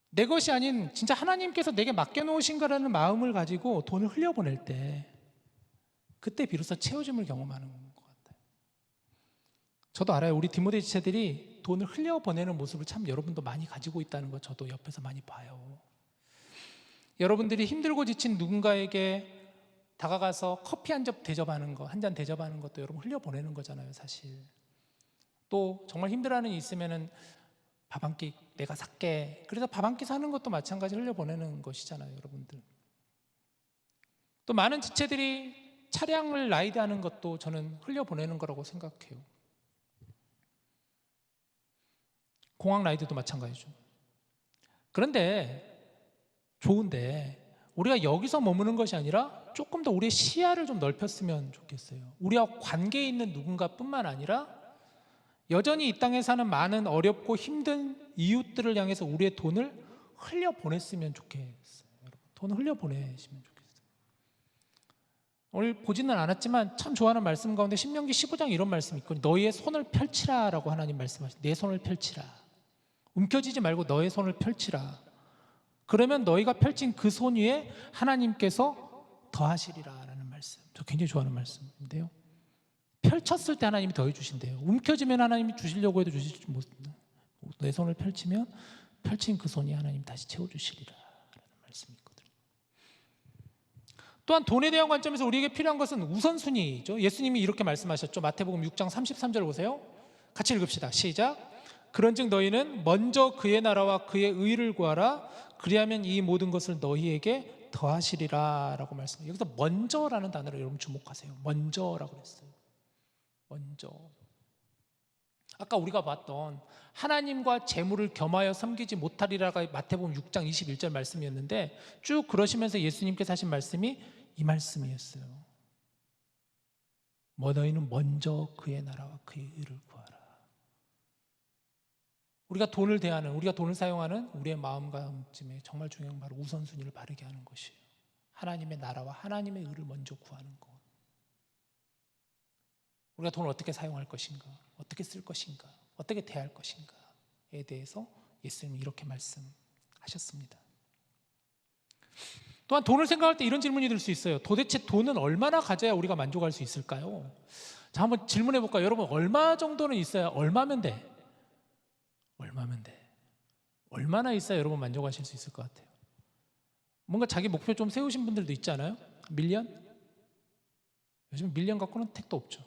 내 것이 아닌 진짜 하나님께서 내게 맡겨놓으신 거라는 마음을 가지고 돈을 흘려보낼 때, 그때 비로소 채워짐을 경험하는 것 같아요. 저도 알아요. 우리 디모데 지체들이 돈을 흘려보내는 모습을 참 여러분도 많이 가지고 있다는 거 저도 옆에서 많이 봐요. 여러분들이 힘들고 지친 누군가에게 다가가서 커피 한 잔 대접하는 것도 여러분 흘려보내는 거잖아요, 사실. 또 정말 힘들어하는 일 있으면은 밥 한 끼 내가 살게. 그래서 밥 한 끼 사는 것도 마찬가지로 흘려보내는 것이잖아요, 여러분들. 또 많은 지체들이 차량을 라이드하는 것도 저는 흘려보내는 거라고 생각해요. 공항 라이드도 마찬가지죠. 그런데 좋은데 우리가 여기서 머무는 것이 아니라 조금 더 우리의 시야를 좀 넓혔으면 좋겠어요. 우리와 관계에 있는 누군가뿐만 아니라 여전히 이 땅에 사는 많은 어렵고 힘든 이웃들을 향해서 우리의 돈을 흘려보냈으면 좋겠어요. 여러분, 돈을 흘려보내시면 좋겠어요. 오늘 보지는 않았지만 참 좋아하는 말씀 가운데 신명기 15장 이런 말씀이 있거든요. 너희의 손을 펼치라 라고 하나님 말씀하시죠. 내 손을 펼치라. 움켜쥐지 말고 너의 손을 펼치라. 그러면 너희가 펼친 그 손 위에 하나님께서 더하시리라 라는 말씀. 저 굉장히 좋아하는 말씀인데요. 펼쳤을 때 하나님이 더해 주신대요. 움켜쥐면 하나님이 주시려고 해도 주시지 못한다. 내 손을 펼치면 펼친 그 손이 하나님 다시 채워주시리라 라는 말씀이 있거든요. 또한 돈에 대한 관점에서 우리에게 필요한 것은 우선순위죠. 예수님이 이렇게 말씀하셨죠. 마태복음 6장 33절 보세요. 같이 읽읍시다. 시작. 그런즉 너희는 먼저 그의 나라와 그의 의를 구하라. 그리하면 이 모든 것을 너희에게 더하시리라 라고 말씀해요. 여기서 먼저라는 단어를 여러분 주목하세요. 먼저라고 그랬어요. 먼저. 아까 우리가 봤던 하나님과 재물을 겸하여 섬기지 못하리라가 마태복음 6장 21절 말씀이었는데 쭉 그러시면서 예수님께서 하신 말씀이 이 말씀이었어요. 너희는 먼저 그의 나라와 그의 의를 구하라. 우리가 돈을 대하는, 우리가 돈을 사용하는 우리의 마음가짐에 정말 중요한 바로 우선순위를 바르게 하는 것이에요. 하나님의 나라와 하나님의 의를 먼저 구하는 것. 우리가 돈을 어떻게 사용할 것인가, 어떻게 쓸 것인가, 어떻게 대할 것인가에 대해서 예수님이 이렇게 말씀하셨습니다. 또한 돈을 생각할 때 이런 질문이 들 수 있어요. 도대체 돈은 얼마나 가져야 우리가 만족할 수 있을까요? 자, 한번 질문해 볼까요? 여러분, 얼마 정도는 있어야 얼마면 돼? 얼마면 돼? 얼마나 있어야 여러분 만족하실 수 있을 것 같아요? 뭔가 자기 목표 좀 세우신 분들도 있지 않아요? 밀리언? 요즘 밀리언 갖고는 택도 없죠.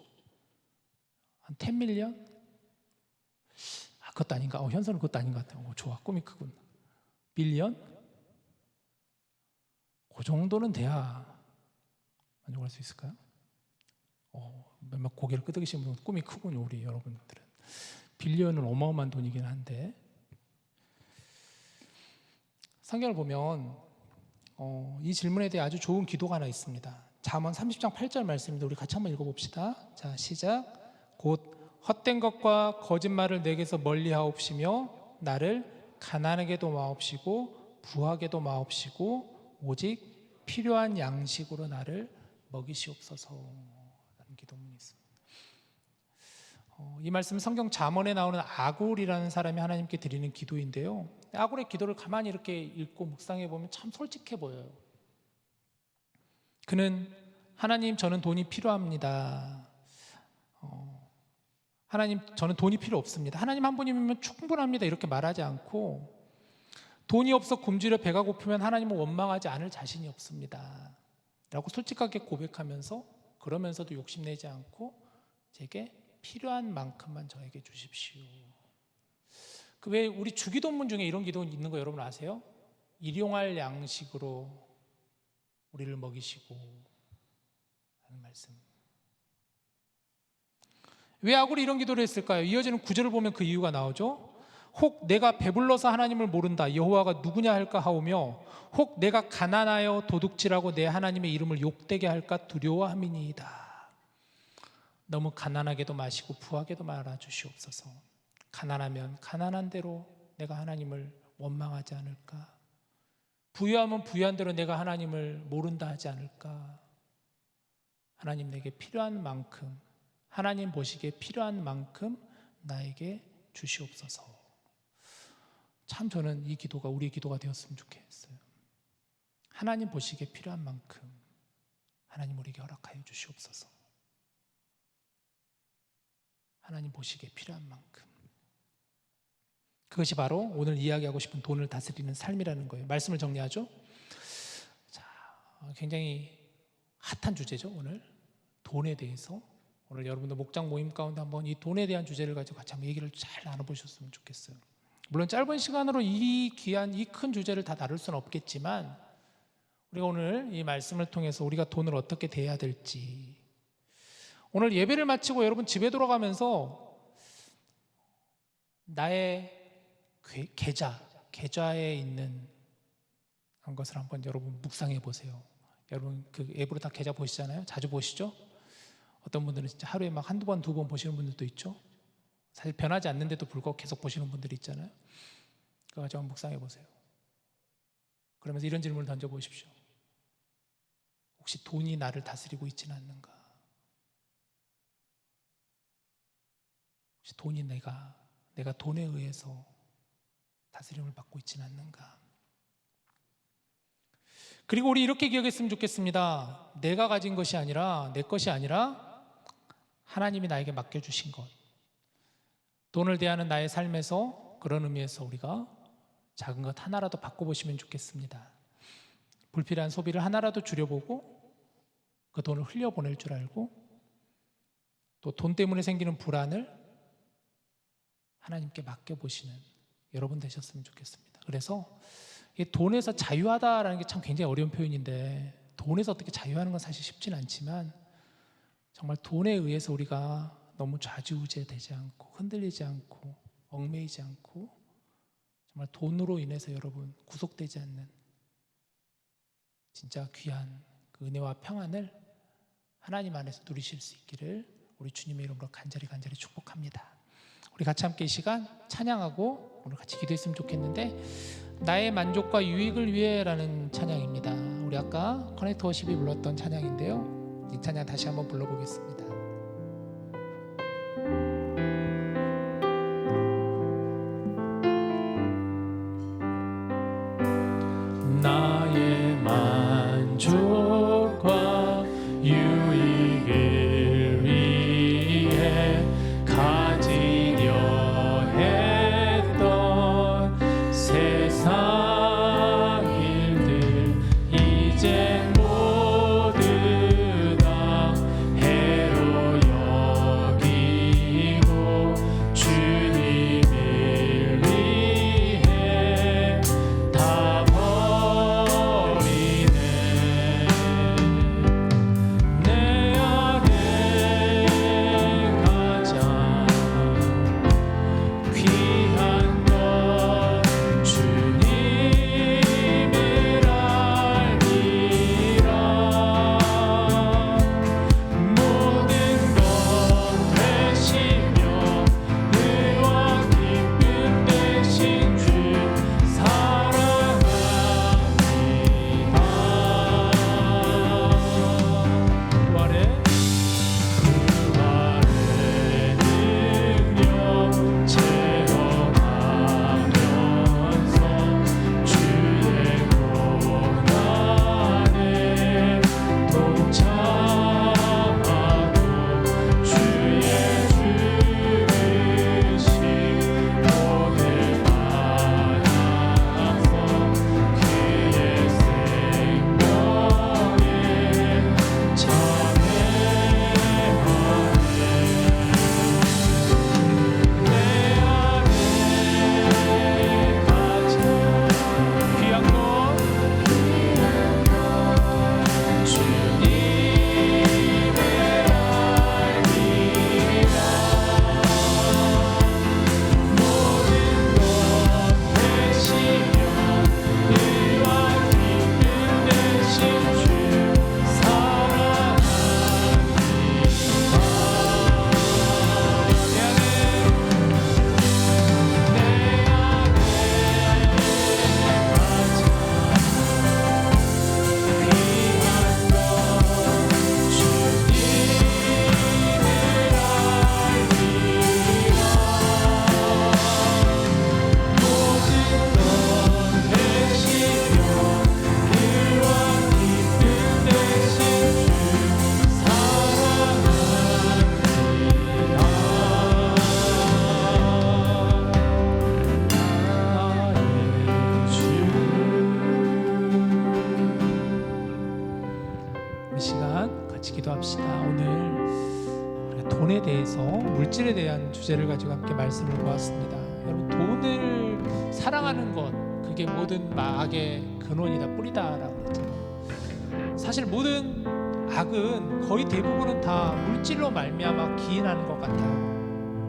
한 10밀리언? 그것도 아닌가? 현서는 그것도 아닌 것 같아요. 좋아, 꿈이 크군. 밀리언? 그 정도는 돼야 만족할 수 있을까요? 몇몇 고개를 끄덕이시는 분은 꿈이 크군요. 우리 여러분들은. 빌리언은 어마어마한 돈이긴 한데 성경을 보면 이 질문에 대해 아주 좋은 기도가 하나 있습니다. 잠언 30장 8절 말씀입니다. 우리 같이 한번 읽어봅시다. 자, 시작. 곧 헛된 것과 거짓말을 내게서 멀리하옵시며 나를 가난하게도 마옵시고 부하게도 마옵시고 오직 필요한 양식으로 나를 먹이시옵소서 라는 기도문이 있습니다. 이 말씀은 성경 잠언에 나오는 아굴이라는 사람이 하나님께 드리는 기도인데요. 아굴의 기도를 가만히 이렇게 읽고 묵상해 보면 참 솔직해 보여요. 그는 하나님, 저는 돈이 필요합니다. 하나님, 저는 돈이 필요 없습니다. 하나님 한 분이면 충분합니다. 이렇게 말하지 않고 돈이 없어 굶주려 배가 고프면 하나님을 원망하지 않을 자신이 없습니다 라고 솔직하게 고백하면서 그러면서도 욕심내지 않고 제게 필요한 만큼만 저에게 주십시오. 그 왜 우리 주기도문 중에 이런 기도 있는 거 여러분 아세요? 일용할 양식으로 우리를 먹이시고 하는 말씀. 왜 아굴이 이런 기도를 했을까요? 이어지는 구절을 보면 그 이유가 나오죠. 혹 내가 배불러서 하나님을 모른다 여호와가 누구냐 할까 하오며 혹 내가 가난하여 도둑질하고 내 하나님의 이름을 욕되게 할까 두려워함이니이다. 너무 가난하게도 마시고 부하게도 말아 주시옵소서. 가난하면 가난한 대로 내가 하나님을 원망하지 않을까? 부유하면 부유한 대로 내가 하나님을 모른다 하지 않을까? 하나님 내게 필요한 만큼, 하나님 보시기에 필요한 만큼 나에게 주시옵소서. 참 저는 이 기도가 우리의 기도가 되었으면 좋겠어요. 하나님 보시기에 필요한 만큼 하나님 우리에게 허락하여 주시옵소서. 하나님 보시기에 필요한 만큼. 그것이 바로 오늘 이야기하고 싶은 돈을 다스리는 삶이라는 거예요. 말씀을 정리하죠. 자, 굉장히 핫한 주제죠. 오늘 돈에 대해서 오늘 여러분들 목장 모임 가운데 한번 이 돈에 대한 주제를 가지고 같이 한번 얘기를 잘 나눠보셨으면 좋겠어요. 물론 짧은 시간으로 이 귀한 이 큰 주제를 다 다룰 수는 없겠지만 우리가 오늘 이 말씀을 통해서 우리가 돈을 어떻게 대해야 될지, 오늘 예배를 마치고 여러분 집에 돌아가면서 나의 계좌에 있는 그런 것을 한번 여러분 묵상해 보세요. 여러분 그 앱으로 다 계좌 보시잖아요. 자주 보시죠? 어떤 분들은 진짜 하루에 막 한두 번, 두 번 보시는 분들도 있죠. 사실 변하지 않는데도 불구하고 계속 보시는 분들이 있잖아요. 그거 가지고 한번 묵상해 보세요. 그러면서 이런 질문을 던져보십시오. 혹시 돈이 나를 다스리고 있지는 않는가? 혹시 돈이 내가 돈에 의해서 다스림을 받고 있지는 않는가? 그리고 우리 이렇게 기억했으면 좋겠습니다. 내가 가진 것이 아니라, 내 것이 아니라 하나님이 나에게 맡겨주신 것. 돈을 대하는 나의 삶에서 그런 의미에서 우리가 작은 것 하나라도 바꿔보시면 좋겠습니다. 불필요한 소비를 하나라도 줄여보고 그 돈을 흘려보낼 줄 알고, 또 돈 때문에 생기는 불안을 하나님께 맡겨보시는 여러분 되셨으면 좋겠습니다. 그래서 이 돈에서 자유하다라는 게 참 굉장히 어려운 표현인데, 돈에서 어떻게 자유하는 건 사실 쉽진 않지만, 정말 돈에 의해서 우리가 너무 좌지우지되지 않고 흔들리지 않고 얽매이지 않고, 정말 돈으로 인해서 여러분 구속되지 않는 진짜 귀한 그 은혜와 평안을 하나님 안에서 누리실 수 있기를 우리 주님의 이름으로 간절히 축복합니다. 우리 같이 함께 이 시간 찬양하고 오늘 같이 기도했으면 좋겠는데, 나의 만족과 유익을 위해라는 찬양입니다. 우리 아까 커넥터 워십이 불렀던 찬양인데요, 이 찬양 다시 한번 불러보겠습니다. 나의 만족과 유익을 위해 가지려 했던 세상 일들 이젠 모두 다 해로 여기고 주님을 위해 다 버리네. 내 안에 가장 귀한 것 주님을 알리라. 모든 것 되시며 의와 기쁨 되신 주 사랑합니다. 부활의 능력 체험하면서 주의 고난에 동참하고 주의 죽으심 오늘 받아서 그의 생명에 참여하네. 내 안에 가장 귀한 것 주님을 알리라. 모든 것 되시며 의와 기쁨 되신 주 사랑합니다. 내 안에 가장 귀한 것 주님을 알리라. 모든 것 되시며 의와 기쁨 되신 주 이 시간 같이 기도합시다. 오늘 우리가 돈에 대해서, 물질에 대한 주제를 가지고 함께 말씀을 보았습니다. 여러분, 돈을 사랑하는 것, 그게 모든 마악의 근원이다, 뿌리다라고 했잖아요. 사실 모든 악은 거의 대부분은 다 물질로 말미암아 기인하는 것 같아요.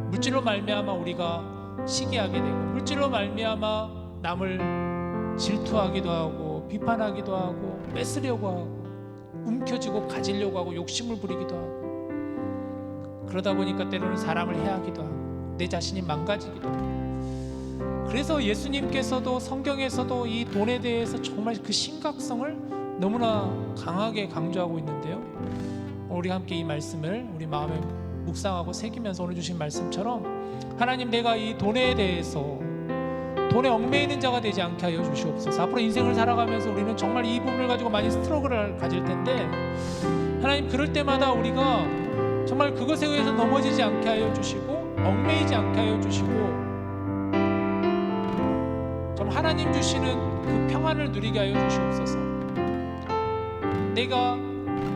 물질로 말미암아 우리가 시기하게 되고, 물질로 말미암아 남을 질투하기도 하고 비판하기도 하고 뺏으려고 하고 움켜쥐고 가지려고 하고 욕심을 부리기도 하고, 그러다 보니까 때로는 사람을 해하기도 하고 내 자신이 망가지기도 하고. 그래서 예수님께서도 성경에서도 이 돈에 대해서 정말 그 심각성을 너무나 강하게 강조하고 있는데요, 우리 함께 이 말씀을 우리 마음에 묵상하고 새기면서 오늘 주신 말씀처럼 하나님, 내가 이 돈에 대해서 돈에 얽매이는 자가 되지 않게 하여 주시옵소서. 앞으로 인생을 살아가면서 우리는 정말 이 부분을 가지고 많이 스트러글을 가질 텐데, 하나님, 그럴 때마다 우리가 정말 그것에 의해서 넘어지지 않게 하여 주시고 얽매이지 않게 하여 주시고, 정말 하나님 주시는 그 평안을 누리게 하여 주시옵소서. 내가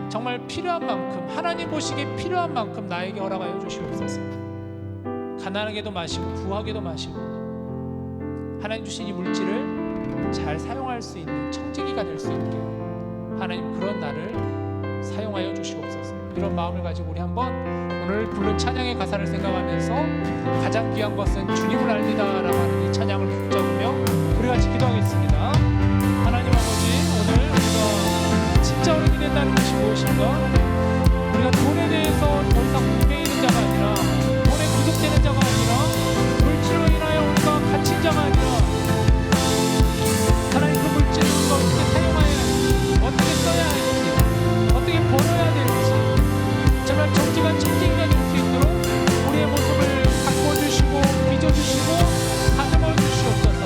정말 필요한 만큼, 하나님 보시기에 필요한 만큼 나에게 허락하여 주시옵소서. 가난하게도 마시고 부하게도 마시고 하나님 주신 이 물질을 잘 사용할 수 있는 청지기가 될 수 있게 하나님, 그런 나를 사용하여 주시옵소서. 이런 마음을 가지고 우리 한번 오늘 부른 찬양의 가사를 생각하면서 가장 귀한 것은 주님을 알리다 라고 하는 이 찬양을 붙잡으며 우리 같이 기도하겠습니다. 하나님 아버지, 오늘 우리가 진짜 어른이 된다는 것이 무엇인가? 우리가 돈에 대해서 더 이상 얽매이는 자가 아니라, 돈에 구속되는 자가 아니라, 물질로 인하여 우리가 갇힌 자가 아니라, 하나님, 그 물질을 우리가 어떻게 사용해야 할지, 어떻게 써야 할지, 어떻게 벌어야 될지, 정말 정직한 청지기가 될 수 있도록 우리의 모습을 바꿔주시고 빚어주시고 다듬어 주시옵소서.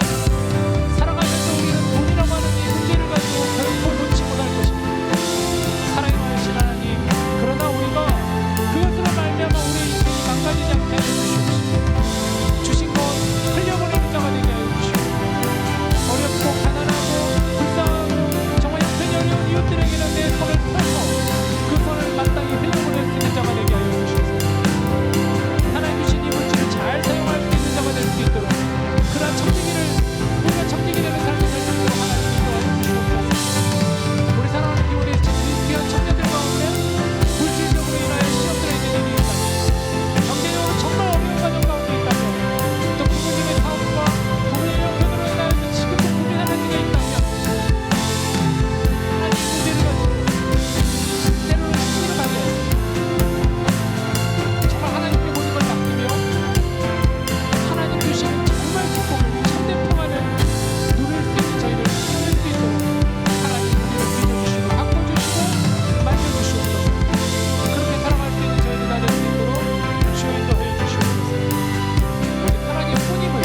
살아가면서 우리는 돈이라고 하는 이 문제를 가지고 결코 놓지 못할 것입니다. 사랑하신 하나님, 그러나 우리가 그것으로 말미암아 우리의 인생이 망가지지 않게 하여 주시옵소서. 주신 것 흘려보내는 자가 되게 하여 주시옵소서. 어렵고 가난하고 불쌍하고 정말 형편이 어려운 이웃들에게는 내 손을 펴서 그 손을 마땅히 흘려보낼 수 있는 자가 되게 하여 주시옵소서. 하나님 주신 이 물질을 잘 사용할 수 있는 자가 될 수 있도록, 그러한 청지기를, 우리가 청지기 되는 삶을 살 수 있도록 하나님 인도하여 주시옵소서. 우리 사랑하는 기원의 귀한 청년들 가운데 물질적으로 인하여 시험들에 있는 일이 있다면, 경제적으로 정말 어려운 가정 가운데 있다면, 또 부모님의 사업과 부모의 형편으로 인하여 지금도 고민하는 일이 있다면, 하나님 문제를 가지고 때로는 시기를 가게 정말 하나님께 모든 걸 맡기며 하나님 주시는 정말 축복을, 참된 평안을 누릴 수 있는 저희를 찾을 수 있도록 하나님 우리를 믿어주시고 바꿔주시고 만져주시옵소서. 그렇게 살아갈 수 있는 저희를 다 될 수 있도록 주여 인도하여 주시옵소서. 우리 하나님의 뿐임을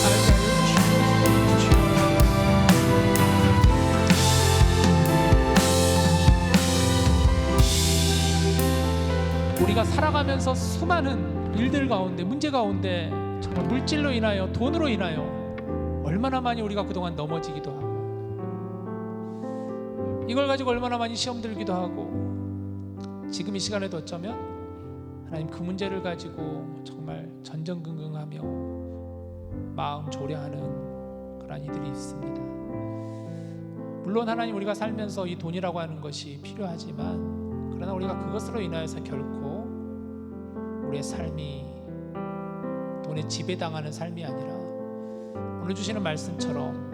알게 하여 주시옵소서. 주여. 우리가 살아가면서 수많은 일들 가운데, 문제 가운데 정말 물질로 인하여, 돈으로 인하여 얼마나 많이 우리가 그동안 넘어지기도 하고, 이걸 가지고 얼마나 많이 시험 들기도 하고, 지금 이 시간에도 어쩌면 하나님 그 문제를 가지고 정말 전전긍긍하며 마음 조려하는 그런 이들이 있습니다. 물론 하나님, 우리가 살면서 이 돈이라고 하는 것이 필요하지만, 그러나 우리가 그것으로 인하여서 결코 우리의 삶이 돈에 지배당하는 삶이 아니라, 오늘 주시는 말씀처럼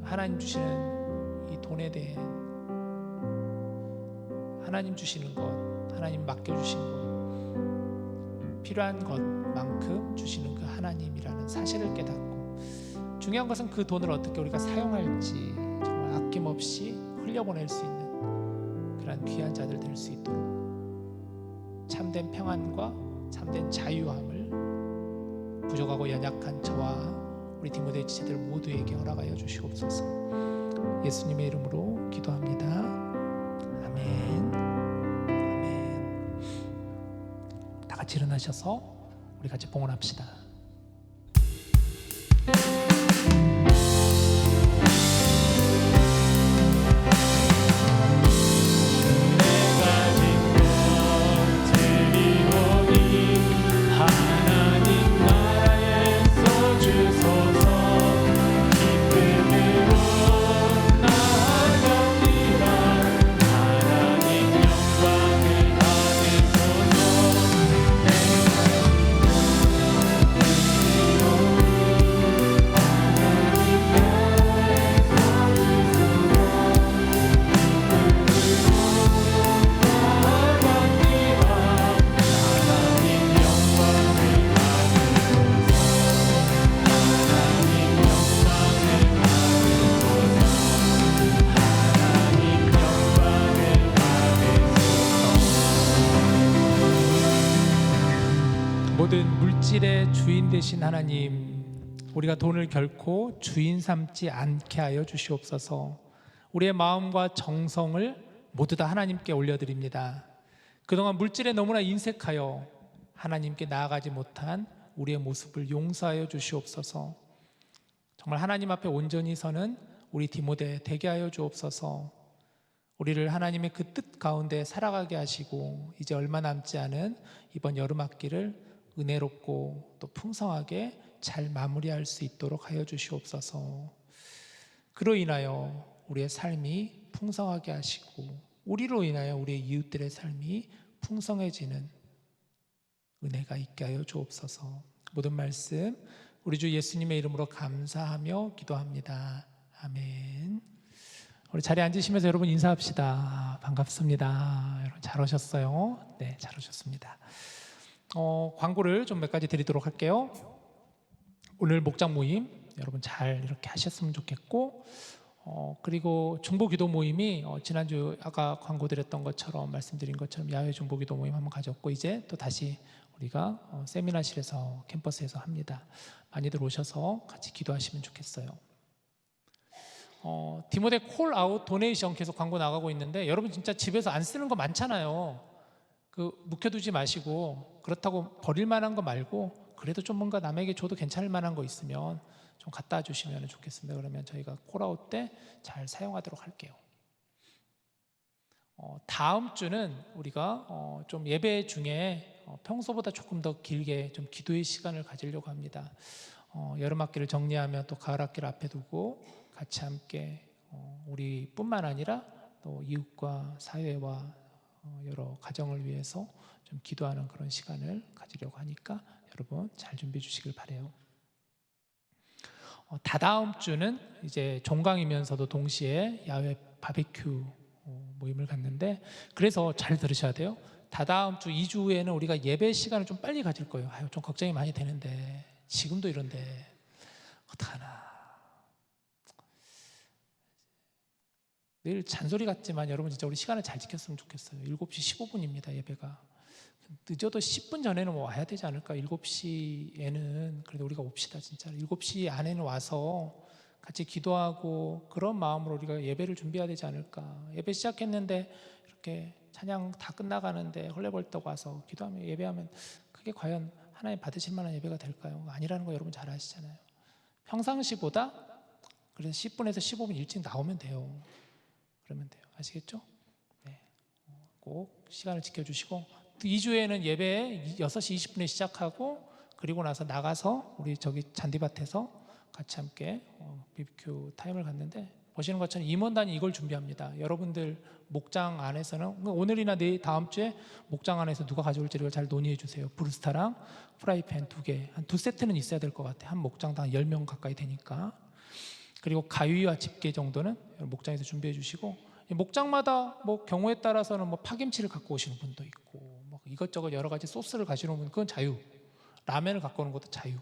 하나님 주시는 이 돈에 대해 하나님 주시는 것, 하나님 맡겨주신 것, 필요한 것만큼 주시는 그 하나님이라는 사실을 깨닫고, 중요한 것은 그 돈을 어떻게 우리가 사용할지 정말 아낌없이 흘려보낼 수 있는 그런 귀한 자들 될 수 있도록 참된 평안과 참된 자유함을 부족하고 연약한 저와 우리 디모데 지체들 모두에게 허락하여 주시옵소서. 예수님의 이름으로 기도합니다. 아멘. 아멘. 다 같이 일어나셔서 우리 같이 봉헌합시다. 주소서. 기쁨으로 나아갑니다. 주인 되신 하나님, 우리가 돈을 결코 주인 삼지 않게 하여 주시옵소서. 우리의 마음과 정성을 모두 다 하나님께 올려드립니다. 그동안 물질에 너무나 인색하여 하나님께 나아가지 못한 우리의 모습을 용서하여 주시옵소서. 정말 하나님 앞에 온전히 서는 우리 디모데 되게 하여 주옵소서. 우리를 하나님의 그 뜻 가운데 살아가게 하시고 이제 얼마 남지 않은 이번 여름 학기를 은혜롭고 또 풍성하게 잘 마무리할 수 있도록 하여 주시옵소서. 그로 인하여 우리의 삶이 풍성하게 하시고 우리로 인하여 우리의 이웃들의 삶이 풍성해지는 은혜가 있게 하여 주옵소서. 모든 말씀 우리 주 예수님의 이름으로 감사하며 기도합니다. 아멘. 우리 자리에 앉으시면서 여러분 인사합시다. 반갑습니다. 여러분 잘 오셨어요? 네, 잘 오셨습니다. 광고를 좀 몇 가지 드리도록 할게요. 오늘 목장 모임 여러분 잘 이렇게 하셨으면 좋겠고, 그리고 중보기도 모임이 지난주 아까 광고 드렸던 것처럼 말씀드린 것처럼 야외 중보기도 모임 한번 가졌고 이제 또 다시 우리가 세미나실에서 캠퍼스에서 합니다. 많이들 오셔서 같이 기도하시면 좋겠어요. 디모데 콜아웃 도네이션 계속 광고 나가고 있는데 여러분 진짜 집에서 안 쓰는 거 많잖아요. 묵혀두지 마시고 그렇다고 버릴 만한 거 말고 그래도 좀 뭔가 남에게 줘도 괜찮을 만한 거 있으면 좀 갖다 주시면 좋겠습니다. 그러면 저희가 콜아웃 때 잘 사용하도록 할게요. 다음 주는 우리가 좀 예배 중에 평소보다 조금 더 길게 좀 기도의 시간을 가지려고 합니다. 여름 학기를 정리하며 또 가을 학기를 앞에 두고 같이 함께 우리뿐만 아니라 또 이웃과 사회와 여러 가정을 위해서 좀 기도하는 그런 시간을 가지려고 하니까 여러분 잘 준비해 주시길 바래요. 다다음 주는 이제 종강이면서도 동시에 야외 바비큐 모임을 갖는데, 그래서 잘 들으셔야 돼요. 다다음 주 2주 후에는 우리가 예배 시간을 좀 빨리 가질 거예요. 좀 걱정이 많이 되는데 지금도 이런데 어떡하나. 늘 잔소리 같지만 여러분 진짜 우리 시간을 잘 지켰으면 좋겠어요. 7시 15분입니다 예배가. 늦어도 10분 전에는 와야 되지 않을까. 7시에는 그래도 우리가 옵시다. 진짜 7시 안에는 와서 같이 기도하고 그런 마음으로 우리가 예배를 준비해야 되지 않을까. 예배 시작했는데 이렇게 찬양 다 끝나가는데 헐레벌떡 와서 기도하며 예배하면 그게 과연 하나님 받으실 만한 예배가 될까요? 아니라는 거 여러분 잘 아시잖아요. 평상시보다 그래서 10분에서 15분 일찍 나오면 돼요. 그러면 돼요. 아시겠죠? 네. 꼭 시간을 지켜주시고 2주에는 예배 6시 20분에 시작하고 그리고 나서 나가서 우리 저기 잔디밭에서 같이 함께 BBQ 타임을 갖는데, 보시는 것처럼 임원단이 이걸 준비합니다. 여러분들 목장 안에서는 오늘이나 내일 다음 주에 목장 안에서 누가 가져올지를 잘 논의해 주세요. 브루스타랑 프라이팬 2개, 한 2세트는 있어야 될 것 같아요. 한 목장당 10명 가까이 되니까. 그리고 가위와 집게 정도는 목장에서 준비해 주시고, 목장마다 뭐 경우에 따라서는 뭐 파김치를 갖고 오시는 분도 있고 뭐 이것저것 여러 가지 소스를 가시는 분, 그건 자유. 라면을 갖고 오는 것도 자유.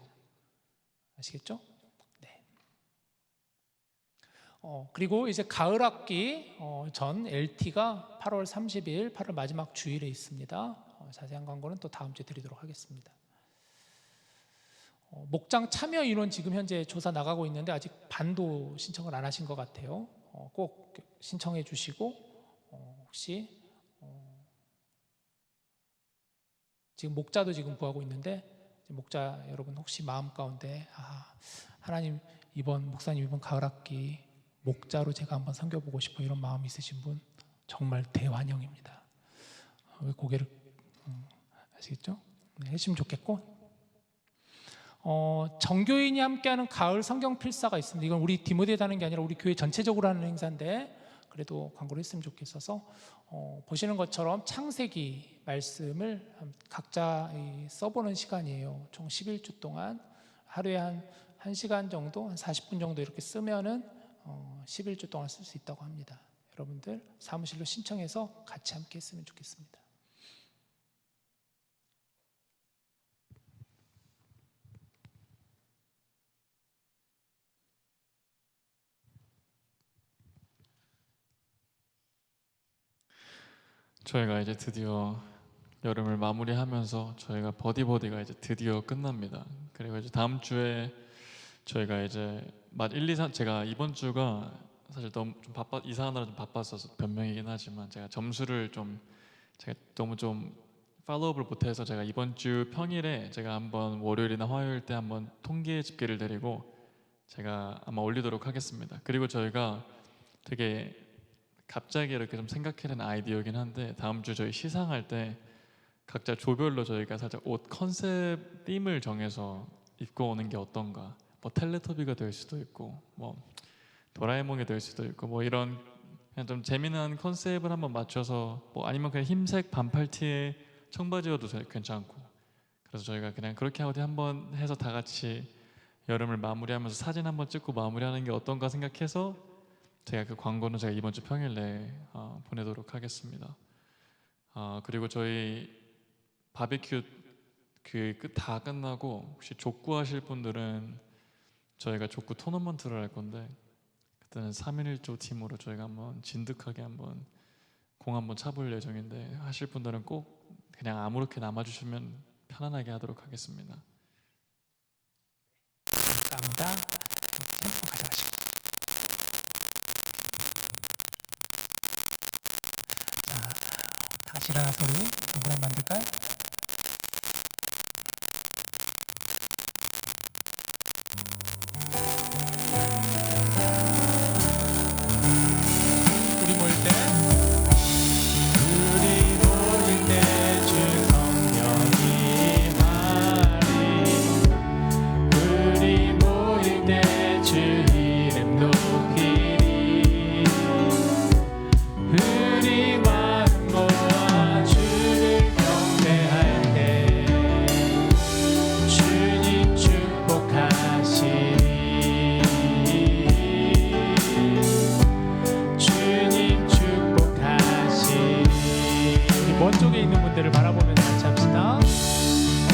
아시겠죠? 네. 그리고 이제 가을 학기 전 LT가 8월 30일 8월 마지막 주일에 있습니다. 자세한 광고는 또 다음 주에 드리도록 하겠습니다. 목장 참여 인원 지금 현재 조사 나가고 있는데 아직 반도 신청을 안 하신 것 같아요. 꼭 신청해 주시고 혹시 지금 목자도 지금 구하고 있는데 목자 여러분 혹시 마음 가운데 하나님 목사님 이번 가을 학기 목자로 제가 한번 섬겨보고 싶어 이런 마음 있으신 분 정말 대환영입니다. 왜 고개를 아시겠죠? 네, 해주시면 좋겠고, 정교인이 함께하는 가을 성경 필사가 있습니다. 이건 우리 디모데에 하는 게 아니라 우리 교회 전체적으로 하는 행사인데 그래도 광고를 했으면 좋겠어서 보시는 것처럼 창세기 말씀을 각자 써보는 시간이에요. 총 11주 동안 하루에 한 1시간 정도, 한 40분 정도 이렇게 쓰면은 11주 동안 쓸 수 있다고 합니다. 여러분들 사무실로 신청해서 같이 함께 했으면 좋겠습니다. 저희가 이제 드디어 여름을 마무리하면서 저희가 버디버디가 이제 드디어 끝납니다. 그리고 이제 다음 주에 저희가 이제 1, 2, 3 제가 이번 주가 사실 너무 좀 이사하느라 좀 바빴어서 변명이긴 하지만 제가 점수를 좀 제가 너무 좀 팔로우업을 못해서 제가 이번 주 평일에 제가 한번 월요일이나 화요일 때 한번 통계 집계를 드리고 제가 아마 올리도록 하겠습니다. 그리고 저희가 되게 갑자기 이렇게 좀 생각해낸 아이디어긴 한데 다음 주 저희 시상할 때 각자 조별로 저희가 살짝 옷 컨셉 빔을 정해서 입고 오는 게 어떤가. 뭐 텔레토비가 될 수도 있고 뭐 도라에몽이 될 수도 있고 뭐 이런 그냥 좀 재미난 컨셉을 한번 맞춰서 뭐 아니면 그냥 흰색 반팔티에 청바지여도 괜찮고 그래서 저희가 그냥 그렇게 어디 한번 해서 다 같이 여름을 마무리하면서 사진 한번 찍고 마무리하는 게 어떤가 생각해서 제가 그 광고는 제가 이번 주 평일 내에 보내도록 하겠습니다. 그리고 저희 바비큐 다 끝나고 혹시 족구 하실 분들은 저희가 족구 토너먼트를 할 건데 그때는 3인 1조 팀으로 저희가 한번 진득하게 한번 공 한번 차볼 예정인데 하실 분들은 꼭 그냥 아무렇게 남아주시면 편안하게 하도록 하겠습니다. 감사합니다. 템포 가져가시고. 자, 다 같이 일어나서 우리 동굴 한번 만들까요? 우리 모일 때 우리 모일 때 주 성령이 말이 우리 모일 때 주 이름 높이리 우리 마음 모아 주를 경배할 때 주님 축복하시리 주님 축복하시리 우리 먼 쪽에 있는 분들을 바라보면서 같이 합시다.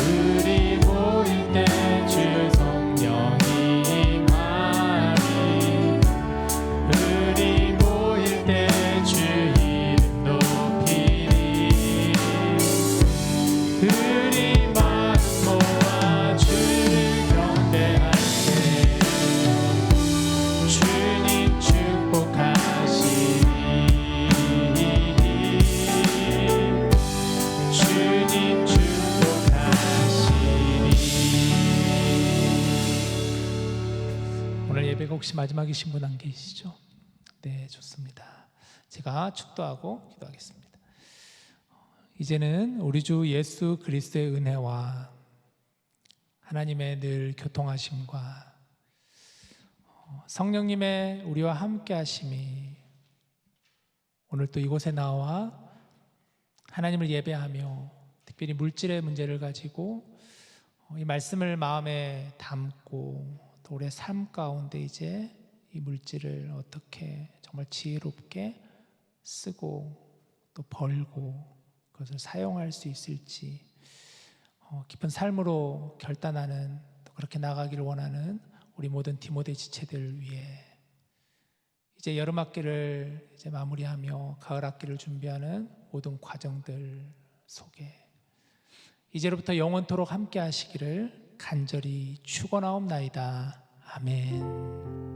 우리 모일 때 주 성령이 말이 우리 모일 때 주 이름 높이리 우리 마음 모아 주를 경배할 때 주님 축복하시리 주님 축복하시리. 오늘 예배가 혹시 마지막이신 분 안 계시죠? 네, 좋습니다. 제가 축도하고 기도하겠습니다. 이제는 우리 주 예수 그리스도의 은혜와 하나님의 늘 교통하심과 성령님의 우리와 함께 하심이 오늘 또 이곳에 나와 하나님을 예배하며 특별히 물질의 문제를 가지고 이 말씀을 마음에 담고 또 우리의 삶 가운데 이제 이 물질을 어떻게 정말 지혜롭게 쓰고 또 벌고 그것을 사용할 수 있을지 깊은 삶으로 결단하는 또 그렇게 나가기를 원하는 우리 모든 디모데 지체들을 위해 이제 여름 학기를 이제 마무리하며 가을 학기를 준비하는 모든 과정들 속에 이제로부터 영원토록 함께 하시기를 간절히 축원하옵나이다. 아멘.